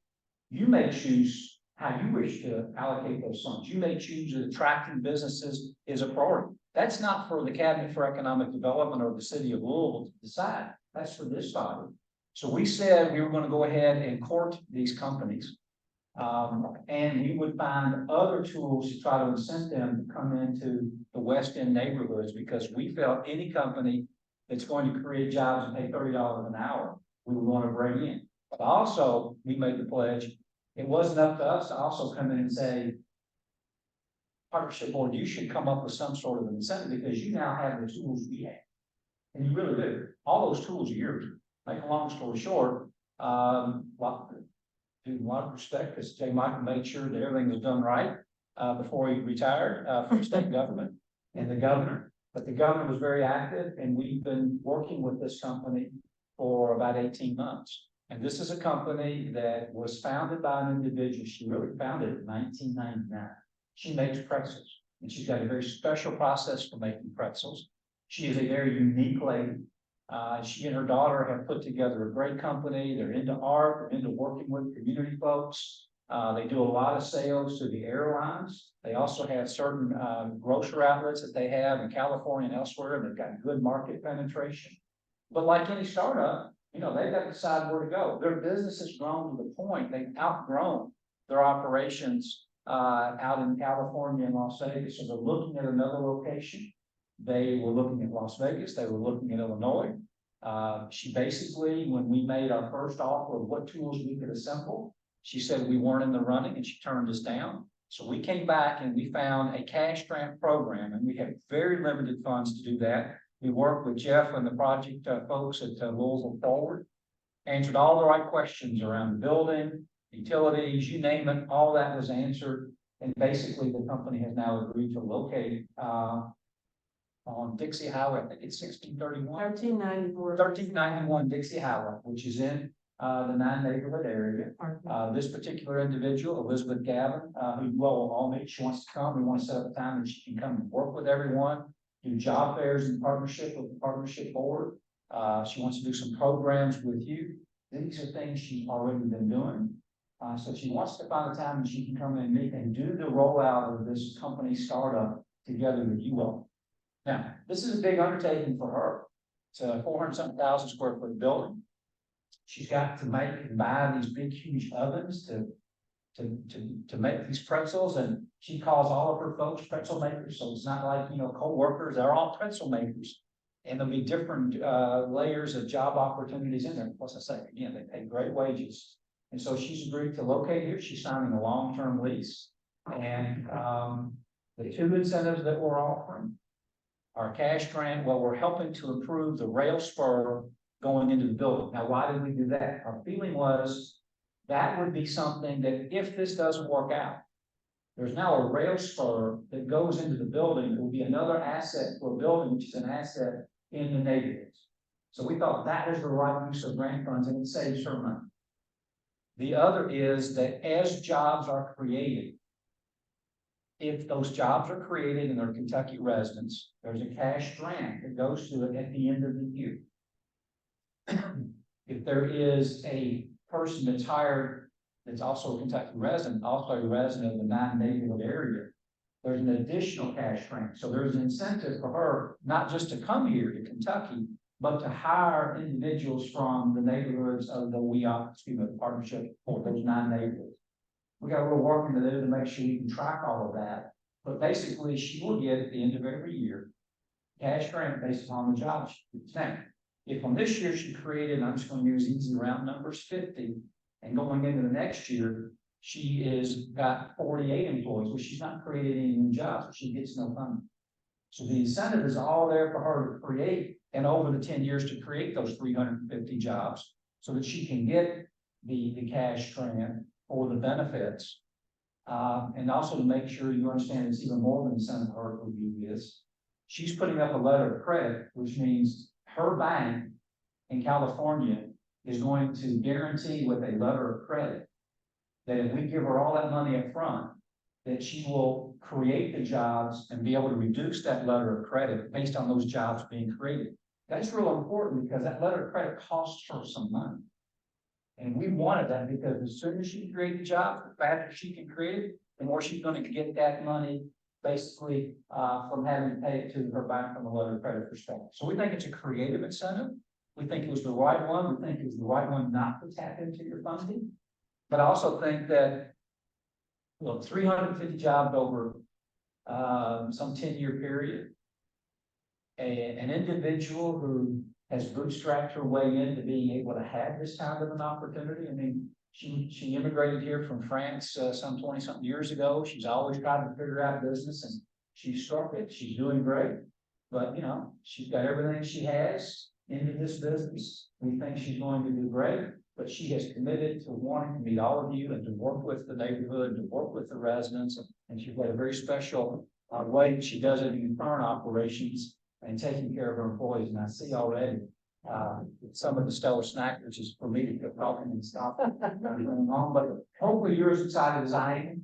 Speaker 11: You may choose how you wish to allocate those funds. You may choose that attracting businesses is a priority. That's not for the Cabinet for Economic Development or the city of Louisville to decide. That's for this body. So we said we were going to go ahead and court these companies. And we would find other tools to try to incent them to come into the West End neighborhoods, because we felt any company that's going to create jobs and pay $30 an hour, we would want to bring in. But also, we made the pledge, it wasn't up to us to also come in and say, partnership board, you should come up with some sort of incentive because you now have the tools we have. And you really do. All those tools are yours. Make a long story short, due a lot of respect, because J. Michael made sure that everything was done right before he retired from state government and the governor. But the governor was very active, and we've been working with this company for about 18 months. And this is a company that was founded by an individual. She really founded it in 1999. She makes pretzels, and she's got a very special process for making pretzels. She is a very unique lady. She and her daughter have put together a great company. They're into art, they're into working with community folks. They do a lot of sales to the airlines. They also have certain grocery outlets that they have in California and elsewhere, and they've got good market penetration. But like any startup, you know, they've got to decide where to go. Their business has grown to the point they've outgrown their operations out in California and Las Vegas. So they're looking at another location. They were looking at Las Vegas. They were looking at Illinois. She basically, when we made our first offer of what tools we could assemble, she said we weren't in the running and she turned us down. So we came back and we found a cash grant program, and we have very limited funds to do that. We worked with Jeff and the project folks at Louisville Forward, answered all the right questions around the building, utilities, you name it, all that was answered. And basically the company has now agreed to locate on Dixie Highway, I think it's 1631. 1391 Dixie Highway, which is in the 9 neighborhood area. This particular individual, Elizabeth Gavin, who you all will all meet, she wants to come. We want to set up a time that she can come and work with everyone, do job fairs in partnership with the partnership board. She wants to do some programs with you. These are things she's already been doing. So she wants to find a time that she can come in and meet and do the rollout of this company startup together with you all. Now, this is a big undertaking for her. It's a 400-something square foot building. She's got to make and buy these big, huge ovens to make these pretzels, and she calls all of her folks pretzel makers. So it's not like, you know, co-workers, they're all pretzel makers. And there'll be different layers of job opportunities in there. Plus, I say, again, they pay great wages. And so she's agreed to locate here. She's signing a long-term lease. And the two incentives that we're offering are cash grant. Well, we're helping to improve the rail spur going into the building. Now, why did we do that? Our feeling was that would be something that if this doesn't work out, there's now a rail spur that goes into the building. It will be another asset for a building, which is an asset in the neighborhoods. So we thought that was the right use of grant funds, and it saves her money. The other is that as jobs are created, if those jobs are created and they're Kentucky residents, there's a cash grant that goes to it at the end of the year. If there is a person that's hired that's also a Kentucky resident, also a resident of the 9 neighborhood area, there's an additional cash grant. So there's an incentive for her not just to come here to Kentucky, but to hire individuals from the neighborhoods of the partnership for those 9 neighborhoods. We got a little working to do to make sure we can track all of that. But basically, she will get at the end of every year cash grant based upon the jobs she gets. Now, if on this year she created, and I'm just going to use easy round numbers, 50, and going into the next year, she is got 48 employees, but she's not created any new jobs, so she gets no funding. So the incentive is all there for her to create, and over the 10 years to create those 350 jobs so that she can get the cash grant for the benefits. And also to make sure you understand it's even more than incentive her for you is, she's putting up a letter of credit, which means her bank in California is going to guarantee with a letter of credit that if we give her all that money up front, that she will create the jobs and be able to reduce that letter of credit based on those jobs being created. That's real important because that letter of credit costs her some money. And we wanted that because as soon as she can create the job, the faster she can create it, the more she's going to get that money basically from having to pay it to her bank from a letter of credit perspective. So we think it's a creative incentive. We think it was the right one. We think it was the right one not to tap into your funding. But I also think that, well, 350 jobs over some 10-year period an individual who has bootstrapped her way into being able to have this kind of an opportunity. I mean, she immigrated here from France, some 20-something years ago. She's always tried to figure out business and she struck it. She's doing great. But, you know, she's got everything she has into this business. We think she's going to do great, but she has committed to wanting to meet all of you and to work with the neighborhood, to work with the residents. And she's got a very special way she does it in current operations and taking care of her employees. And I see already some of the stellar snack, which is for me to keep talking and stop going on, but hopefully you're as excited as I am.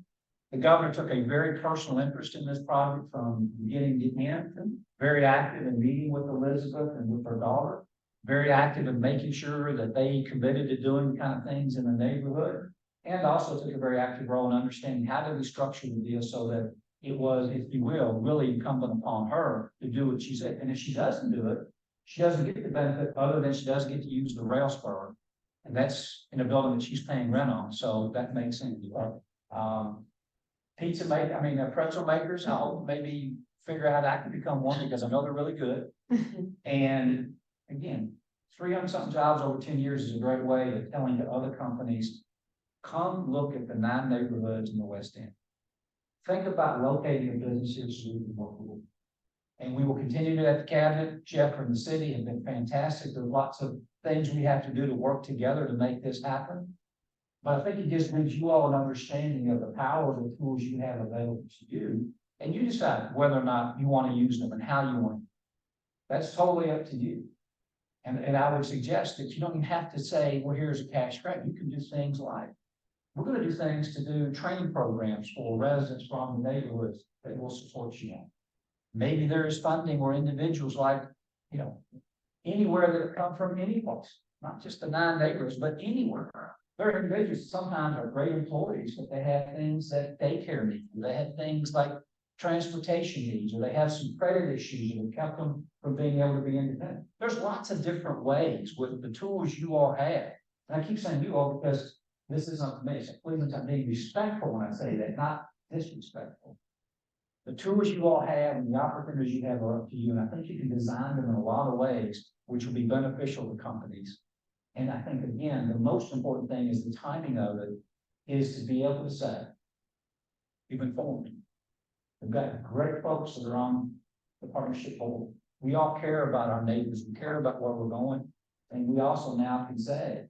Speaker 11: The governor took a very personal interest in this project from beginning to end, very active in meeting with Elizabeth and with her daughter, very active in making sure that they committed to doing the kind of things in the neighborhood, and also took a very active role in understanding how do we structure the deal so that it was, if you will, really incumbent upon her to do what she said. And if she doesn't do it, she doesn't get the benefit other than she does get to use the rail spur. And that's in a building that she's paying rent on. So that makes sense. Pizza maker, pretzel makers, I'll maybe figure out I can become one because I know they're really good. And again, 300-something jobs over 10 years is a great way of telling to other companies, come look at the 9 neighborhoods in the West End. Think about locating a business here so we can work with them. And we will continue to at the cabinet. Jeff and the city have been fantastic. There's lots of things we have to do to work together to make this happen. But I think it just gives you all an understanding of the power of the tools you have available to you. And you decide whether or not you want to use them and how you want them. That's totally up to you. And I would suggest that you don't even have to say, well, here's a cash grant. You can do things like, we're going to do things to do training programs for residents from the neighborhoods that will support you on. Maybe there is funding where individuals like, you know, anywhere that come from any place, not just the 9 neighborhoods, but anywhere. There are individuals sometimes are great employees, but they have things that daycare needs. They have things like transportation needs, or they have some credit issues that have kept them from being able to be independent. There's lots of different ways with the tools you all have. And I keep saying you all because this isn't me. Please, I'm being respectful when I say that, not disrespectful. The tools you all have and the opportunities you have are up to you. And I think you can design them in a lot of ways, which will be beneficial to companies. And I think, again, the most important thing is the timing of it is to be able to say, you've been informed. We've got great folks that are on the partnership board. We all care about our neighbors. We care about where we're going. And we also now can say,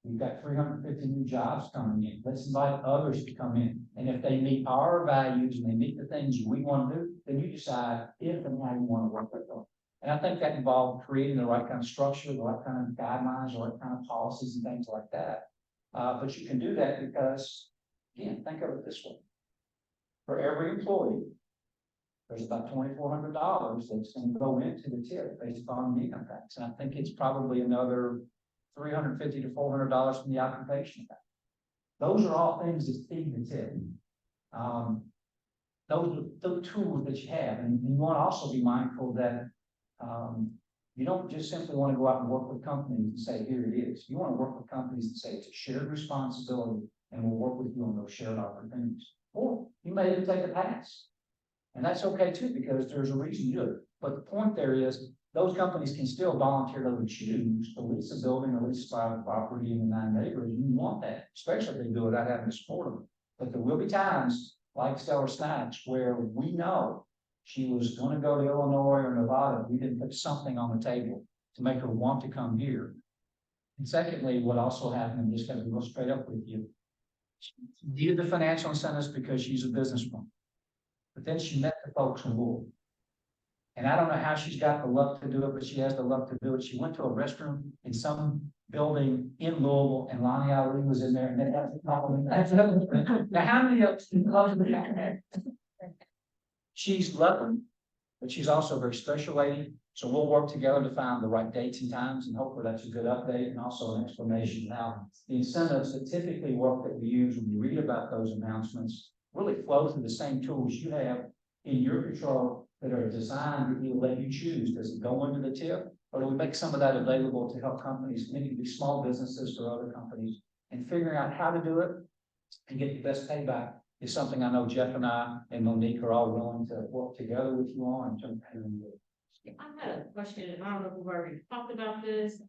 Speaker 11: we've got 350 new jobs coming in. Let's invite others to come in. And if they meet our values and they meet the things we want to do, then you decide if and how you want to work with them. And I think that involved creating the right kind of structure, the right kind of guidelines, the right kind of policies and things like that. But you can do that because, again, think of it this way. For every employee, there's about $2,400 that's going to go into the tip based upon the income tax. And I think it's probably another $350 to $400 from the occupation tax. Those are all things that feed the tip. Those are the tools that you have. And you want to also be mindful that you don't just simply want to go out and work with companies and say, here it is. You want to work with companies and say it's a shared responsibility and we'll work with you on those shared opportunities. Or you may even take a pass. And that's okay too, because there's a reason to do it. But the point there is those companies can still voluntarily choose to lease a building or lease private property in the 9 neighborhoods. You want that, especially if they do it without having to support them. But there will be times like Stellar Snacks where we know she was going to go to Illinois or Nevada. We didn't put something on the table to make her want to come here. And secondly, what also happened, I'm just going to go straight up with you. She needed the financial incentives because she's a businesswoman. But then she met the folks in Louisville. And I don't know how she's got the luck to do it, but she has the luck to do it. She went to a restroom in some building in Louisville, and Lonnie Ali was in there, and then had a problem. Now, how many of you love the She's lovely, but she's also a very special lady. So we'll work together to find the right dates and times, and hopefully that's a good update and also an explanation. Now, the incentives that typically work that we use when you read about those announcements really flow through the same tools you have in your control that are designed to let you choose. Does it go into the tip, or do we make some of that available to help companies, maybe be small businesses or other companies, and figuring out how to do it and get the best payback is something I know Jeff and I and Monique are all willing to work together with you on in terms of
Speaker 5: I had a question, and I don't know if we've already talked about this.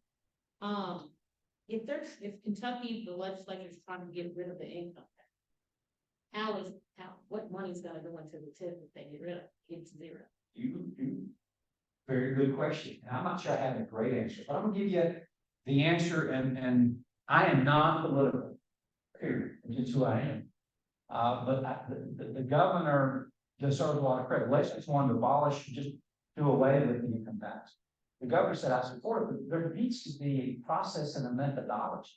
Speaker 5: If Kentucky, the legislature is trying to get rid of the income tax, what money's gonna go into the tip if they get rid of it? It's zero.
Speaker 11: Very good question. And I'm not sure I have a great answer, but I'm gonna give you the answer, and I am non-political, period, it's who I am. The governor deserves a lot of credit. Legislature wanted to abolish, just do away with the income tax. The governor said, I support it, but there needs to be a process and a methodology.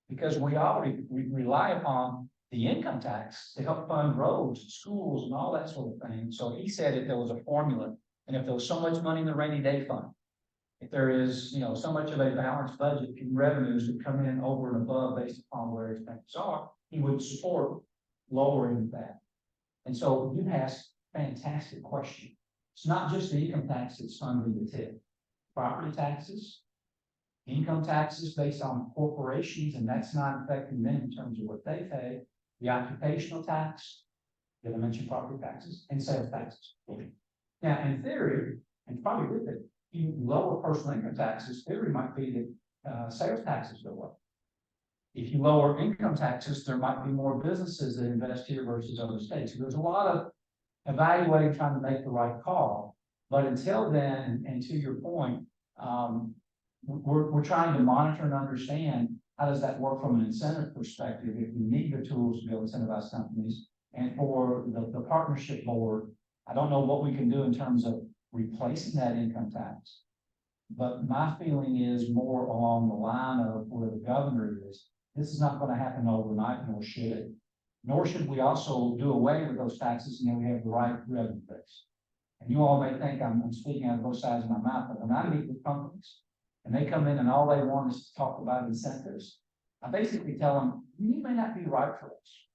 Speaker 11: Because we rely upon the income tax to help fund roads, schools, and all that sort of thing. So he said if there was a formula, and if there was so much money in the rainy day fund, if there is, so much of a balanced budget in revenues that come in over and above based upon where expenses are, he would support lowering that. And so you asked a fantastic question. It's not just the income tax that's funding the tip. Property taxes, income taxes based on corporations, and that's not affecting them in terms of what they pay. The occupational tax, did I mention property taxes, and sales taxes. Now, in theory, and probably with it, you lower personal income taxes, theory might be that sales taxes go up. If you lower income taxes, there might be more businesses that invest here versus other states. So there's a lot of evaluating, trying to make the right call. But until then, and to your point, we're trying to monitor and understand how does that work from an incentive perspective if we need the tools to be able to incentivize companies. And for the partnership board, I don't know what we can do in terms of replacing that income tax. But my feeling is more along the line of where the governor is. This is not going to happen overnight, nor should it. Nor should we also do away with those taxes and then we have the right revenue base. And you all may think I'm speaking out of both sides of my mouth, but when I meet with companies and they come in and all they want is to talk about incentives, I basically tell them, you may not be right for us.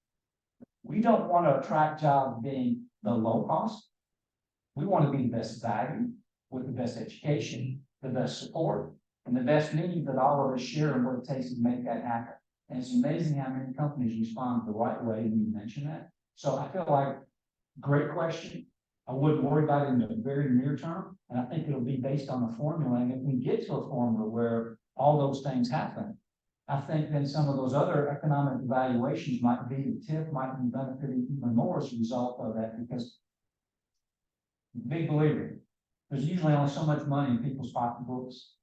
Speaker 11: We don't want to attract jobs being the low cost. We want to be the best value with the best education, the best support, and the best means that all of us share and what it takes to make that happen. And it's amazing how many companies respond the right way when you mention that. So I feel like, great question. I wouldn't worry about it in the very near term. And I think it'll be based on a formula. And if we get to a formula where all those things happen, I think then some of those other economic evaluations might be, the TIF might be benefiting even more as a result of that, because big believer, there's usually only so much money in people's pocketbooks.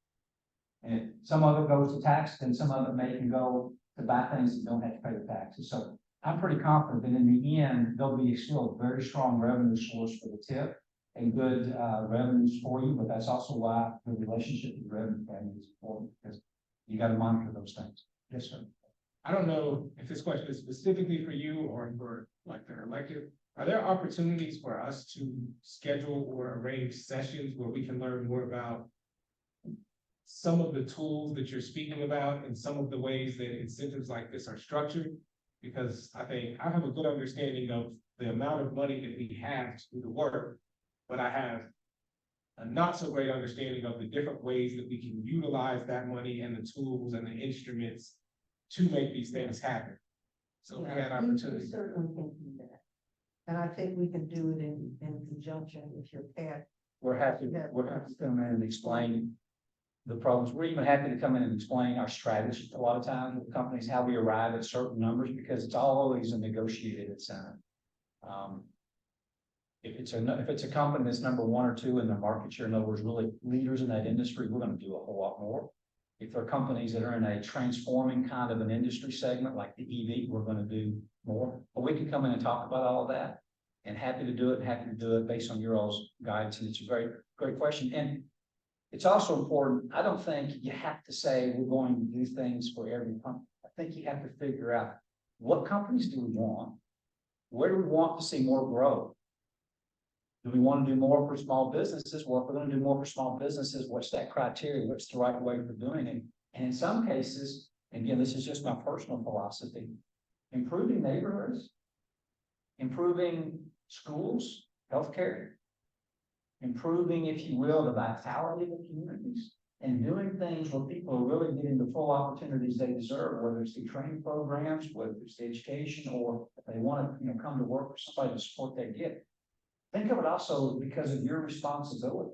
Speaker 11: And some of it goes to tax, and some of it may can go to buy things that don't have to pay the taxes. So I'm pretty confident that in the end, there'll be still a very strong revenue source for the TIF and good revenues for you, but that's also why the relationship with the revenue family is important, because you got to monitor those things. Yes, sir.
Speaker 7: I don't know if this question is specifically for you or for like the elected. Are there opportunities for us to schedule or arrange sessions where we can learn more about some of the tools that you're speaking about and some of the ways that incentives like this are structured? Because I think I have a good understanding of the amount of money that we have to do the work, but I have a not so great understanding of the different ways that we can utilize that money and the tools and the instruments to make these things happen. So we had
Speaker 6: We
Speaker 7: opportunity.
Speaker 6: certainly can do that. And I think we can do it in conjunction with your path.
Speaker 11: We're happy to come in and explain the problems. We're even happy to come in and explain our strategy a lot of times with companies, how we arrive at certain numbers, because it's always a negotiated incentive. If it's a company that's number 1 or 2 in their market share, in other words, really leaders in that industry, we're going to do a whole lot more. If there are companies that are in a transforming kind of an industry segment like the EV, we're going to do more. But we can come in and talk about all of that, and happy to do it based on your all's guidance. And it's a very great question. And it's also important. I don't think you have to say we're going to do things for every company. I think you have to figure out what companies do we want? Where do we want to see more growth? Do we want to do more for small businesses? Well, if we're going to do more for small businesses, what's that criteria? What's the right way for doing it? And in some cases, again, this is just my personal philosophy, improving neighborhoods, improving schools, healthcare, improving, if you will, the vitality of the communities, and doing things where people are really getting the full opportunities they deserve, whether it's the training programs, whether it's the education, or if they want to, come to work for somebody to support they get. Think of it also because of your responsibility.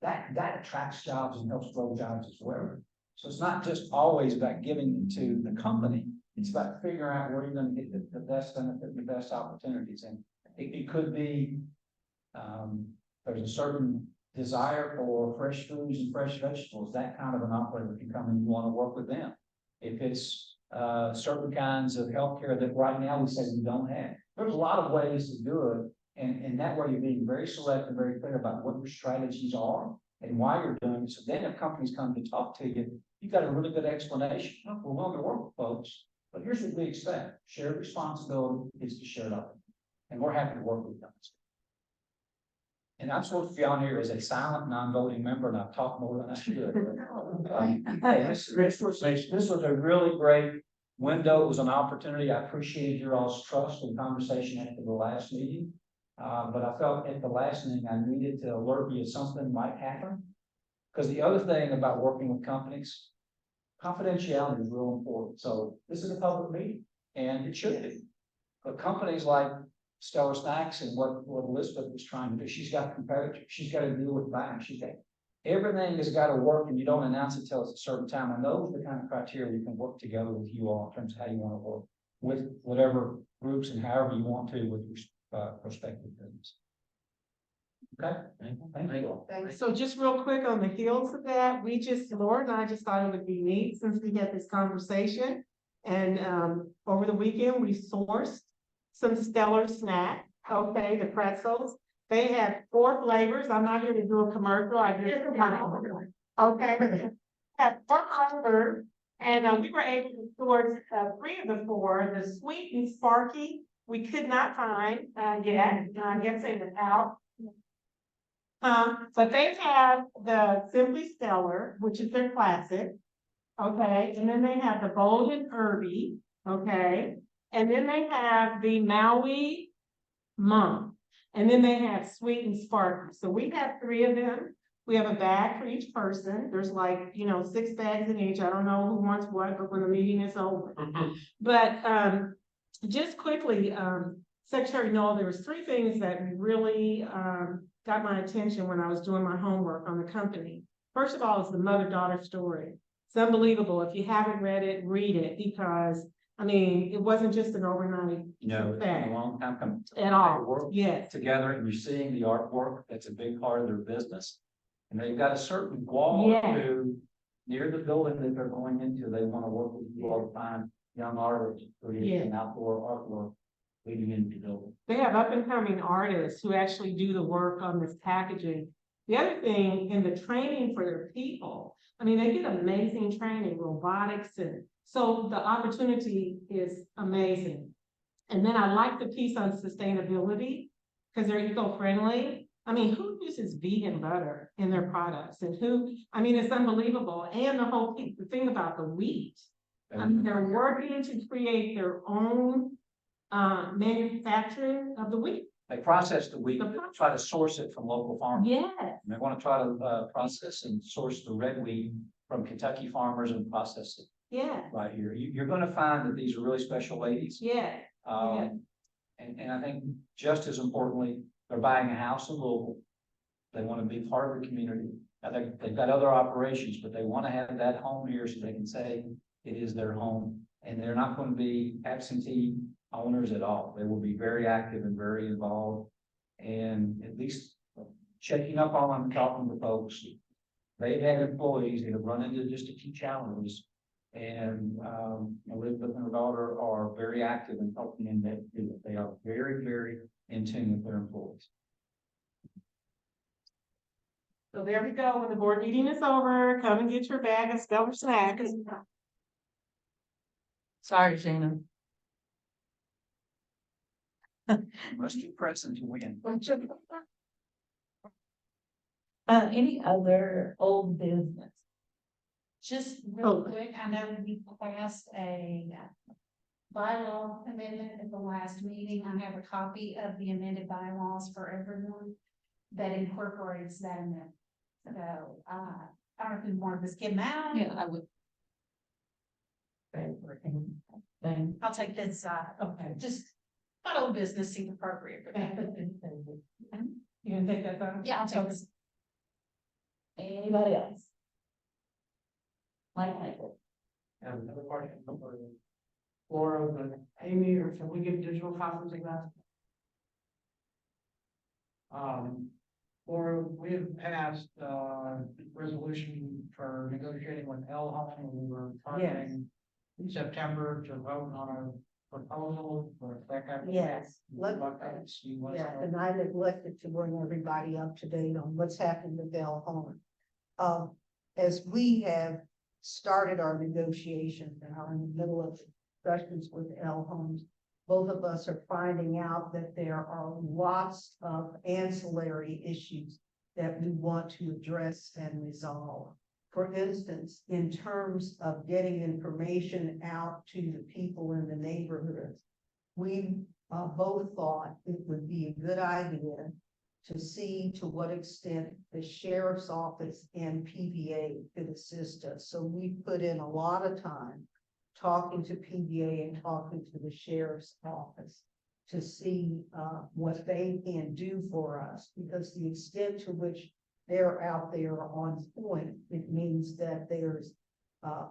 Speaker 11: that attracts jobs and helps grow jobs as well. So it's not just always about giving to the company, it's about figuring out where you're gonna get the best benefit, the best opportunities, and it could be, there's a certain desire for fresh foods and fresh vegetables, that kind of an operator can come and you wanna work with them. If it's, certain kinds of healthcare that right now we say we don't have, there's a lot of ways to do it. And that way you're being very selective, very clear about what your strategies are and why you're doing it. So then if companies come to talk to you, you've got a really good explanation. Look, we're willing to work with folks, but here's what we expect. Shared responsibility is to share it up. And we're happy to work with them. And I'm supposed to be on here as a silent, non-voting member, and I've talked more than I should. Hey, this was a really great window. It was an opportunity. I appreciated your all's trust and conversation after the last meeting. But I felt at the last meeting, I needed to alert you if something might happen. Because the other thing about working with companies, confidentiality is real important. So this is a public meeting, and it should be. But companies like Stellar Snacks and what Elizabeth was trying to do, she's got competitors, she's got to deal with buying, everything has got to work, and you don't announce it till it's a certain time. And those are the kind of criteria we can work together with you all in terms of how you want to work with whatever groups and however you want to with prospective business. Okay, thank you.
Speaker 1: So just real quick on the heels of that, Laura and I just thought it would be neat since we had this conversation. And over the weekend, we sourced some Stellar Snack, okay, the pretzels. They had 4 flavors. I'm not here to do a commercial. I just, okay. Had 4 flavors, and we were able to source 3 of the 4. The sweet and sparky, we could not find yet. I guess they were out. But they have the Simply Stellar, which is their classic. Okay, and then they have the Bold and Herby, okay, and then they have the Maui Monk, and then they have Sweet and Sparkly. So we have 3 of them. We have a bag for each person. There's 6 bags in each. I don't know who wants what, but when the meeting is over. But just quickly, Secretary Noel, there was 3 things that really got my attention when I was doing my homework on the company. First of all, is the mother-daughter story. It's unbelievable. If you haven't read it, read it, because it wasn't just an overnight
Speaker 11: It's been a long time coming.
Speaker 1: at all.
Speaker 11: They work
Speaker 1: Yes,
Speaker 11: together, and you're seeing the artwork. That's a big part of their business. And they've got a certain wall
Speaker 1: Yeah.
Speaker 11: to near the building that they're going into. They want to work with you all to find young artists creating outdoor artwork leading into the building.
Speaker 1: they have up and coming artists who actually do the work on this packaging. The other thing, in the training for their people, they get amazing training, robotics, and so the opportunity is amazing. And then I like the piece on sustainability because they're eco-friendly. Who uses vegan butter in their products, and it's unbelievable. And the thing about the wheat, they're working to create their own manufacturing of the wheat.
Speaker 11: They process the wheat, try to source it from local farmers.
Speaker 1: Yes,
Speaker 11: And they want to try to process and source the red wheat from Kentucky farmers and process it
Speaker 1: yes,
Speaker 11: right here. You're going to find that these are really special ladies.
Speaker 1: yes.
Speaker 11: And I think just as importantly, they're buying a house in Louisville. They want to be part of the community. I think they've got other operations, but they want to have that home here so they can say it is their home. And they're not going to be absentee owners at all. They will be very active and very involved, and at least checking up on them, talking to folks. They've had employees that have run into just a few challenges, and Elizabeth and her daughter are very active in helping them. They are very, very in tune with their employees.
Speaker 1: So there we go. When the board meeting is over, come and get your bag of Stellar Snacks.
Speaker 2: Sorry, Gina.
Speaker 11: Must be present to win.
Speaker 2: Any other old business?
Speaker 3: Just real quick, I know we passed a bylaw amendment at the last meeting. I have a copy of the amended bylaws for everyone that incorporates that amendment. So, I don't know if you want to just give them out.
Speaker 2: Yeah, I would. Thing.
Speaker 3: I'll take this side.
Speaker 2: Okay.
Speaker 3: Just, not old business seems appropriate for that.
Speaker 1: You gonna take that down?
Speaker 3: Yeah, I'll take this.
Speaker 2: Anybody else? Michael.
Speaker 10: And another part.
Speaker 1: Or the Amy, or can we get digital copies of that?
Speaker 11: Or we have passed, resolution for negotiating with L Home, we were targeting in September to vote on a proposal for that kind of.
Speaker 6: Yes, let,
Speaker 11: About that, see what's
Speaker 6: yeah,
Speaker 11: going
Speaker 6: and I neglected to bring everybody up to date on what's happened with Bell Home. As we have started our negotiations and are in the middle of discussions with L Homes, both of us are finding out that there are lots of ancillary issues that we want to address and resolve. For instance, in terms of getting information out to the people in the neighborhoods, we both thought it would be a good idea to see to what extent the sheriff's office and PBA could assist us. So we put in a lot of time talking to PBA and talking to the sheriff's office to see what they can do for us, because the extent to which they're out there on point, it means that there's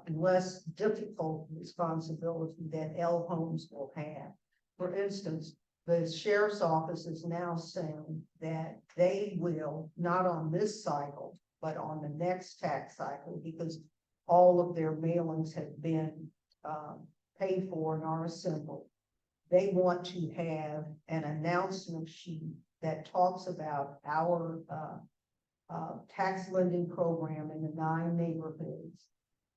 Speaker 6: less difficult responsibility that L Homes will have. For instance, the sheriff's office is now saying that they will, not on this cycle, but on the next tax cycle, because all of their mailings have been paid for and are assembled. They want to have an announcement sheet that talks about our tax lending program in the 9 neighborhoods,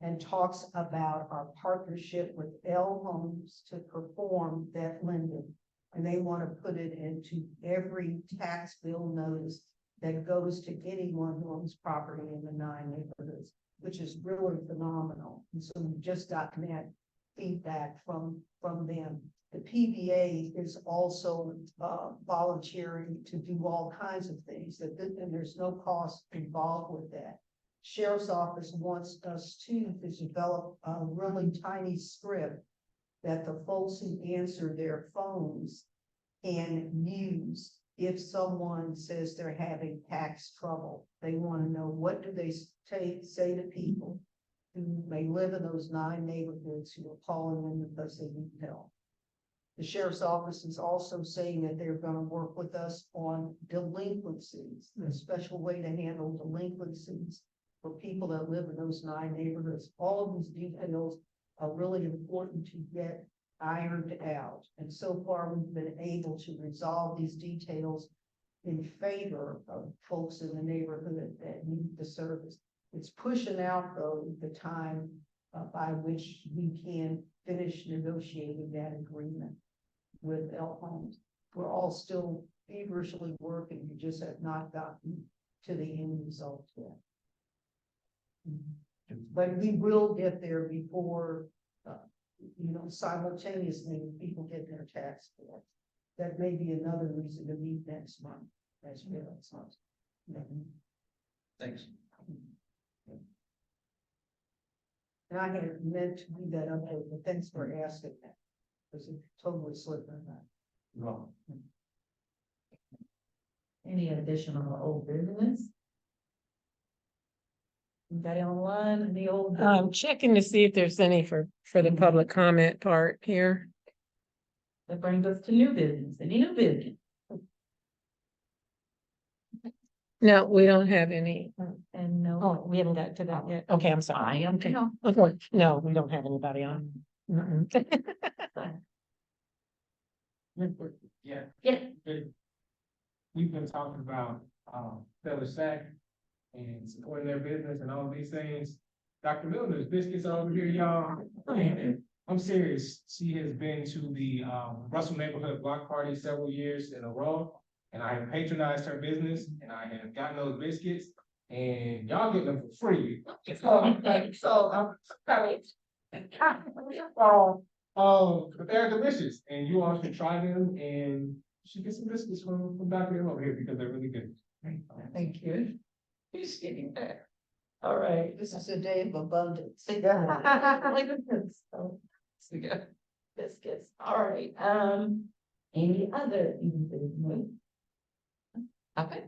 Speaker 6: and talks about our partnership with L Homes to perform that lending. And they want to put it into every tax bill notice that goes to anyone who owns property in the 9 neighborhoods, which is really phenomenal. And so we've just gotten that feedback from them. The PBA is also volunteering to do all kinds of things, and there's no cost involved with that. Sheriff's office wants us to develop a really tiny script that the folks who answer their phones can use if someone says they're having tax trouble. They want to know, what do they say to people who may live in those 9 neighborhoods who are calling in because they need help. The sheriff's office is also saying that they're going to work with us on delinquencies, a special way to handle delinquencies for people that live in those 9 neighborhoods. All of these details are really important to get ironed out. And so far, we've been able to resolve these details in favor of folks in the neighborhood that need the service. It's pushing out, though, the time by which we can finish negotiating that agreement with L Homes. We're all still feverishly working. We just have not gotten to the end result yet. But we will get there before, simultaneously people get their tax bill. That may be another reason to meet next month, as well.
Speaker 11: Thanks.
Speaker 6: And I had meant to do that update, but thanks for asking that, because it totally slipped my mind.
Speaker 11: Wrong.
Speaker 2: Any additional old business? Anybody online, the old?
Speaker 1: Checking to see if there's any for the public comment part here.
Speaker 2: That brings us to new business. Any new business?
Speaker 1: No, we don't have any.
Speaker 2: And no.
Speaker 1: Oh, we haven't got to that yet. Okay, I'm sorry.
Speaker 2: I am too.
Speaker 1: Okay, no, we don't have anybody on.
Speaker 7: Yeah.
Speaker 2: Yeah.
Speaker 7: We've been talking about, Stellar Sack and supporting their business and all these things. Dr. Milner's biscuits are over here, y'all. And I'm serious. She has been to the, Russell Neighborhood Block Party several years in a row. And I have patronized her business and I have gotten those biscuits and y'all get them for free. So I'm kind of, but they're delicious and you all should try them and you should get some biscuits from Dr. Hill over here because they're really good.
Speaker 2: Thank you. Who's getting that? All right.
Speaker 6: This is a day of abundance.
Speaker 2: Biscuits. All right. Any other new business? Okay.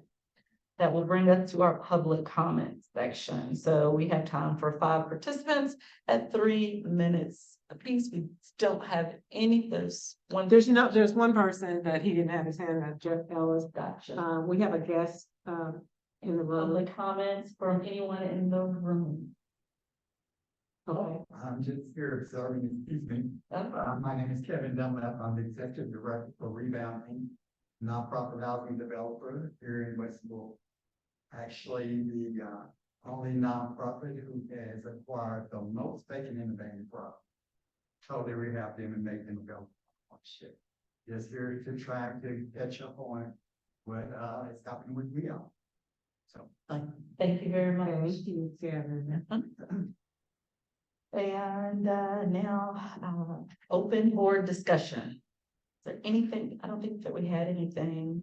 Speaker 2: that will bring us to our public comment section. So we have time for 5 participants at 3 minutes apiece. We don't have any, there's
Speaker 1: There's one person that he didn't have his hand up, Jeff Ellis.
Speaker 2: Gotcha.
Speaker 1: We have a guest, in the room.
Speaker 2: Public comments from anyone in the room.
Speaker 1: Okay.
Speaker 12: I'm just here observing this evening. My name is Kevin Dunlap. I'm the Executive Director for Rebounding, nonprofit housing developer here in Westwood. Actually, the only nonprofit who has acquired the most vacant in the Bank property. Totally rehab them and make them available on ship. Just here to try to catch up on what is happening with Rebound. So.
Speaker 2: Thank you very much.
Speaker 1: Thank you, Kevin.
Speaker 2: And now, open board discussion. Is there anything, I don't think that we had anything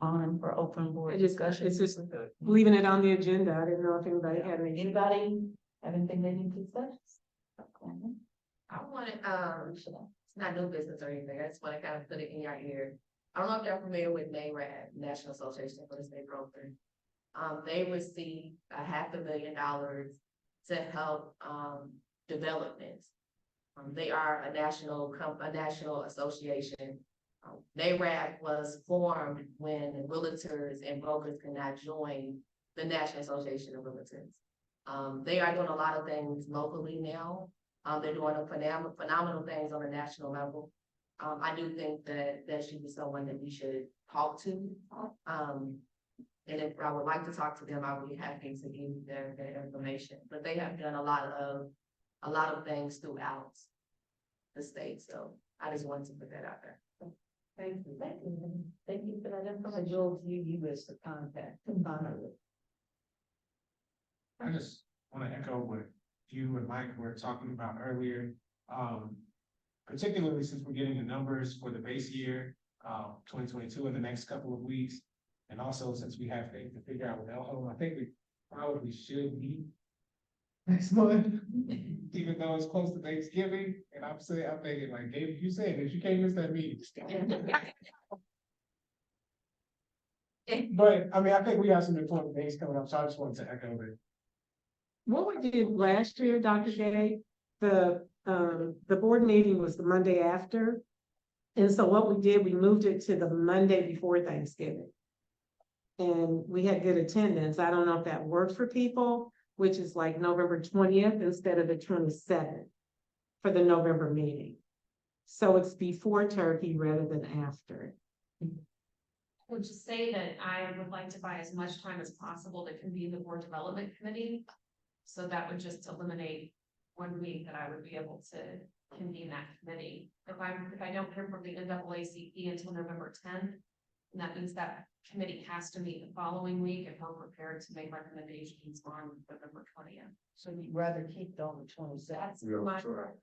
Speaker 2: on for open board discussion.
Speaker 1: It's just leaving it on the agenda. I didn't know if anybody had any.
Speaker 2: Anybody have anything they need to discuss?
Speaker 5: I wanted, it's not new business or anything, I just wanna kind of put it in your ear. I don't know if you're familiar with NARAD, National Association for the State Brokers. They received $500,000 to help, development. They are a national association. NARAD was formed when realtors and brokers could not join the National Association of Realtors. They are doing a lot of things locally now. They're doing phenomenal things on a national level. I do think that should be someone that we should talk to. And if I would like to talk to them, I would be happy to give you their information. But they have done a lot of things throughout the state. So I just wanted to put that out there.
Speaker 2: Thank you. Thank you for that
Speaker 6: So
Speaker 2: information.
Speaker 6: we'll view you as the contact.
Speaker 7: I just want to echo what you and Mike were talking about earlier. Particularly since we're getting the numbers for the base year, 2022 in the next couple of weeks. And also since we have to figure out with LHO, I think we probably should meet next month, even though it's close to Thanksgiving. And I'm thinking like, David, you said that you can't miss that meeting. But I mean, I think we have some important things coming up, so I just wanted to echo that.
Speaker 1: What we did last year, Dr. Gay, the board meeting was the Monday after. And so what we did, we moved it to the Monday before Thanksgiving. And we had good attendance. I don't know if that worked for people, which is like November 20th instead of the 27th for the November meeting. So it's before turkey rather than after.
Speaker 3: Would just say that I would like to buy as much time as possible to convene the board development committee. So that would just eliminate 1 week that I would be able to convene that committee. If I don't hear from the NAACP until November 10th, and that means that committee has to meet the following week if we're prepared to make recommendations on November 20th.
Speaker 6: So you'd rather keep it on the 27th?
Speaker 3: That's my.
Speaker 6: Or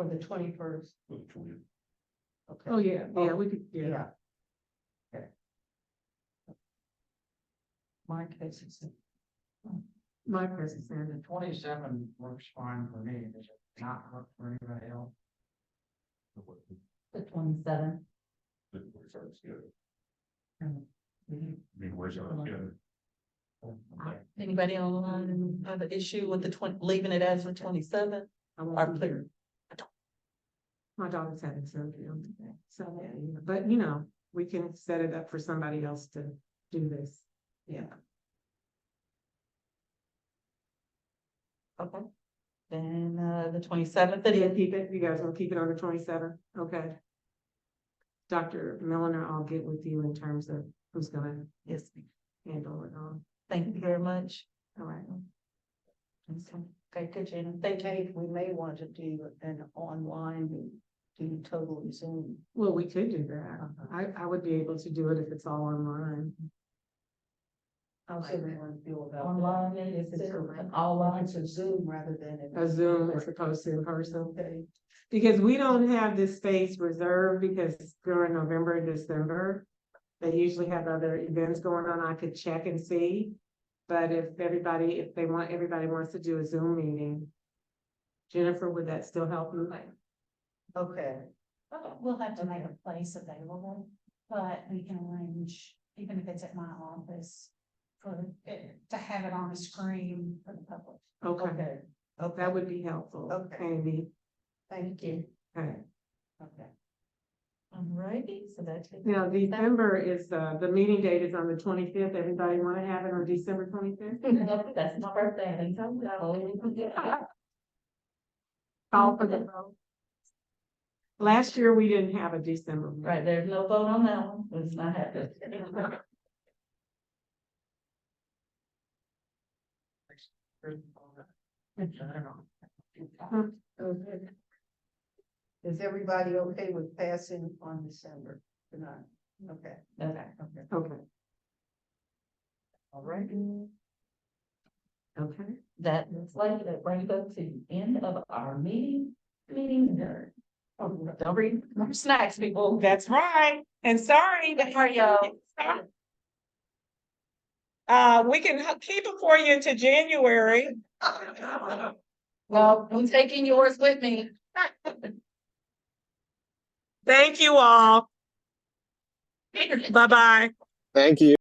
Speaker 6: the 21st? Okay.
Speaker 1: Oh, yeah, we could,
Speaker 6: Yeah. Okay. My case is.
Speaker 1: My person said
Speaker 12: The 27 works fine for me. Does it not work for anybody else?
Speaker 2: The 27th. Anybody online have an issue with the leaving it as the 27th?
Speaker 1: I won't
Speaker 2: Are
Speaker 1: be
Speaker 2: clear.
Speaker 1: here. My daughter's having surgery on today, so, but you know, we can set it up for somebody else to do this. Yeah.
Speaker 2: Okay. Then, the 27th, it
Speaker 1: Yeah,
Speaker 2: is.
Speaker 1: keep it, you guys will keep it on the 27th, okay? Dr. Milliner, I'll get with you in terms of who's gonna
Speaker 2: Yes,
Speaker 1: handle it all.
Speaker 2: thank you very much.
Speaker 1: All right.
Speaker 2: Okay, good, Gina.
Speaker 6: They we may want to do an online, do totally Zoom.
Speaker 1: Well, we could do that. I would be able to do it if it's all online.
Speaker 6: How's everyone feel about that?
Speaker 2: Online,
Speaker 6: If
Speaker 2: it's
Speaker 6: it's
Speaker 2: online.
Speaker 6: It's a Zoom rather than.
Speaker 1: A Zoom as opposed to in person.
Speaker 6: Okay.
Speaker 1: Because we don't have this space reserved because during November and December, they usually have other events going on. I could check and see. But if everybody wants to do a Zoom meeting, Jennifer, would that still help you?
Speaker 6: Okay.
Speaker 5: We'll have to make a place available.
Speaker 13: but we can arrange, even if it's at my office, for it, to have it on a screen for the public.
Speaker 1: Okay, that would be helpful.
Speaker 6: Okay.
Speaker 1: Amy.
Speaker 6: Thank you.
Speaker 1: Okay.
Speaker 2: Okay. Alrighty, so that's.
Speaker 1: Now, December is, the meeting date is on the 25th. Everybody want to have it on December 25th?
Speaker 2: That's my birthday. I think so.
Speaker 1: Call for the vote. Last year, we didn't have a December. meeting.
Speaker 2: Right, there's no vote on that one. It's not happening.
Speaker 6: Okay. Is everybody okay with passing on December tonight? Okay,
Speaker 2: Okay.
Speaker 1: Okay,
Speaker 2: All right.
Speaker 1: okay.
Speaker 2: That looks like that brings us to the end of our meeting adjourned. Oh, don't read more snacks, people.
Speaker 1: That's right. And sorry.
Speaker 2: Sorry, y'all.
Speaker 1: We can keep it for you into January.
Speaker 2: Well, I'm taking yours with me.
Speaker 1: Thank you all. Bye-bye.
Speaker 8: Thank you.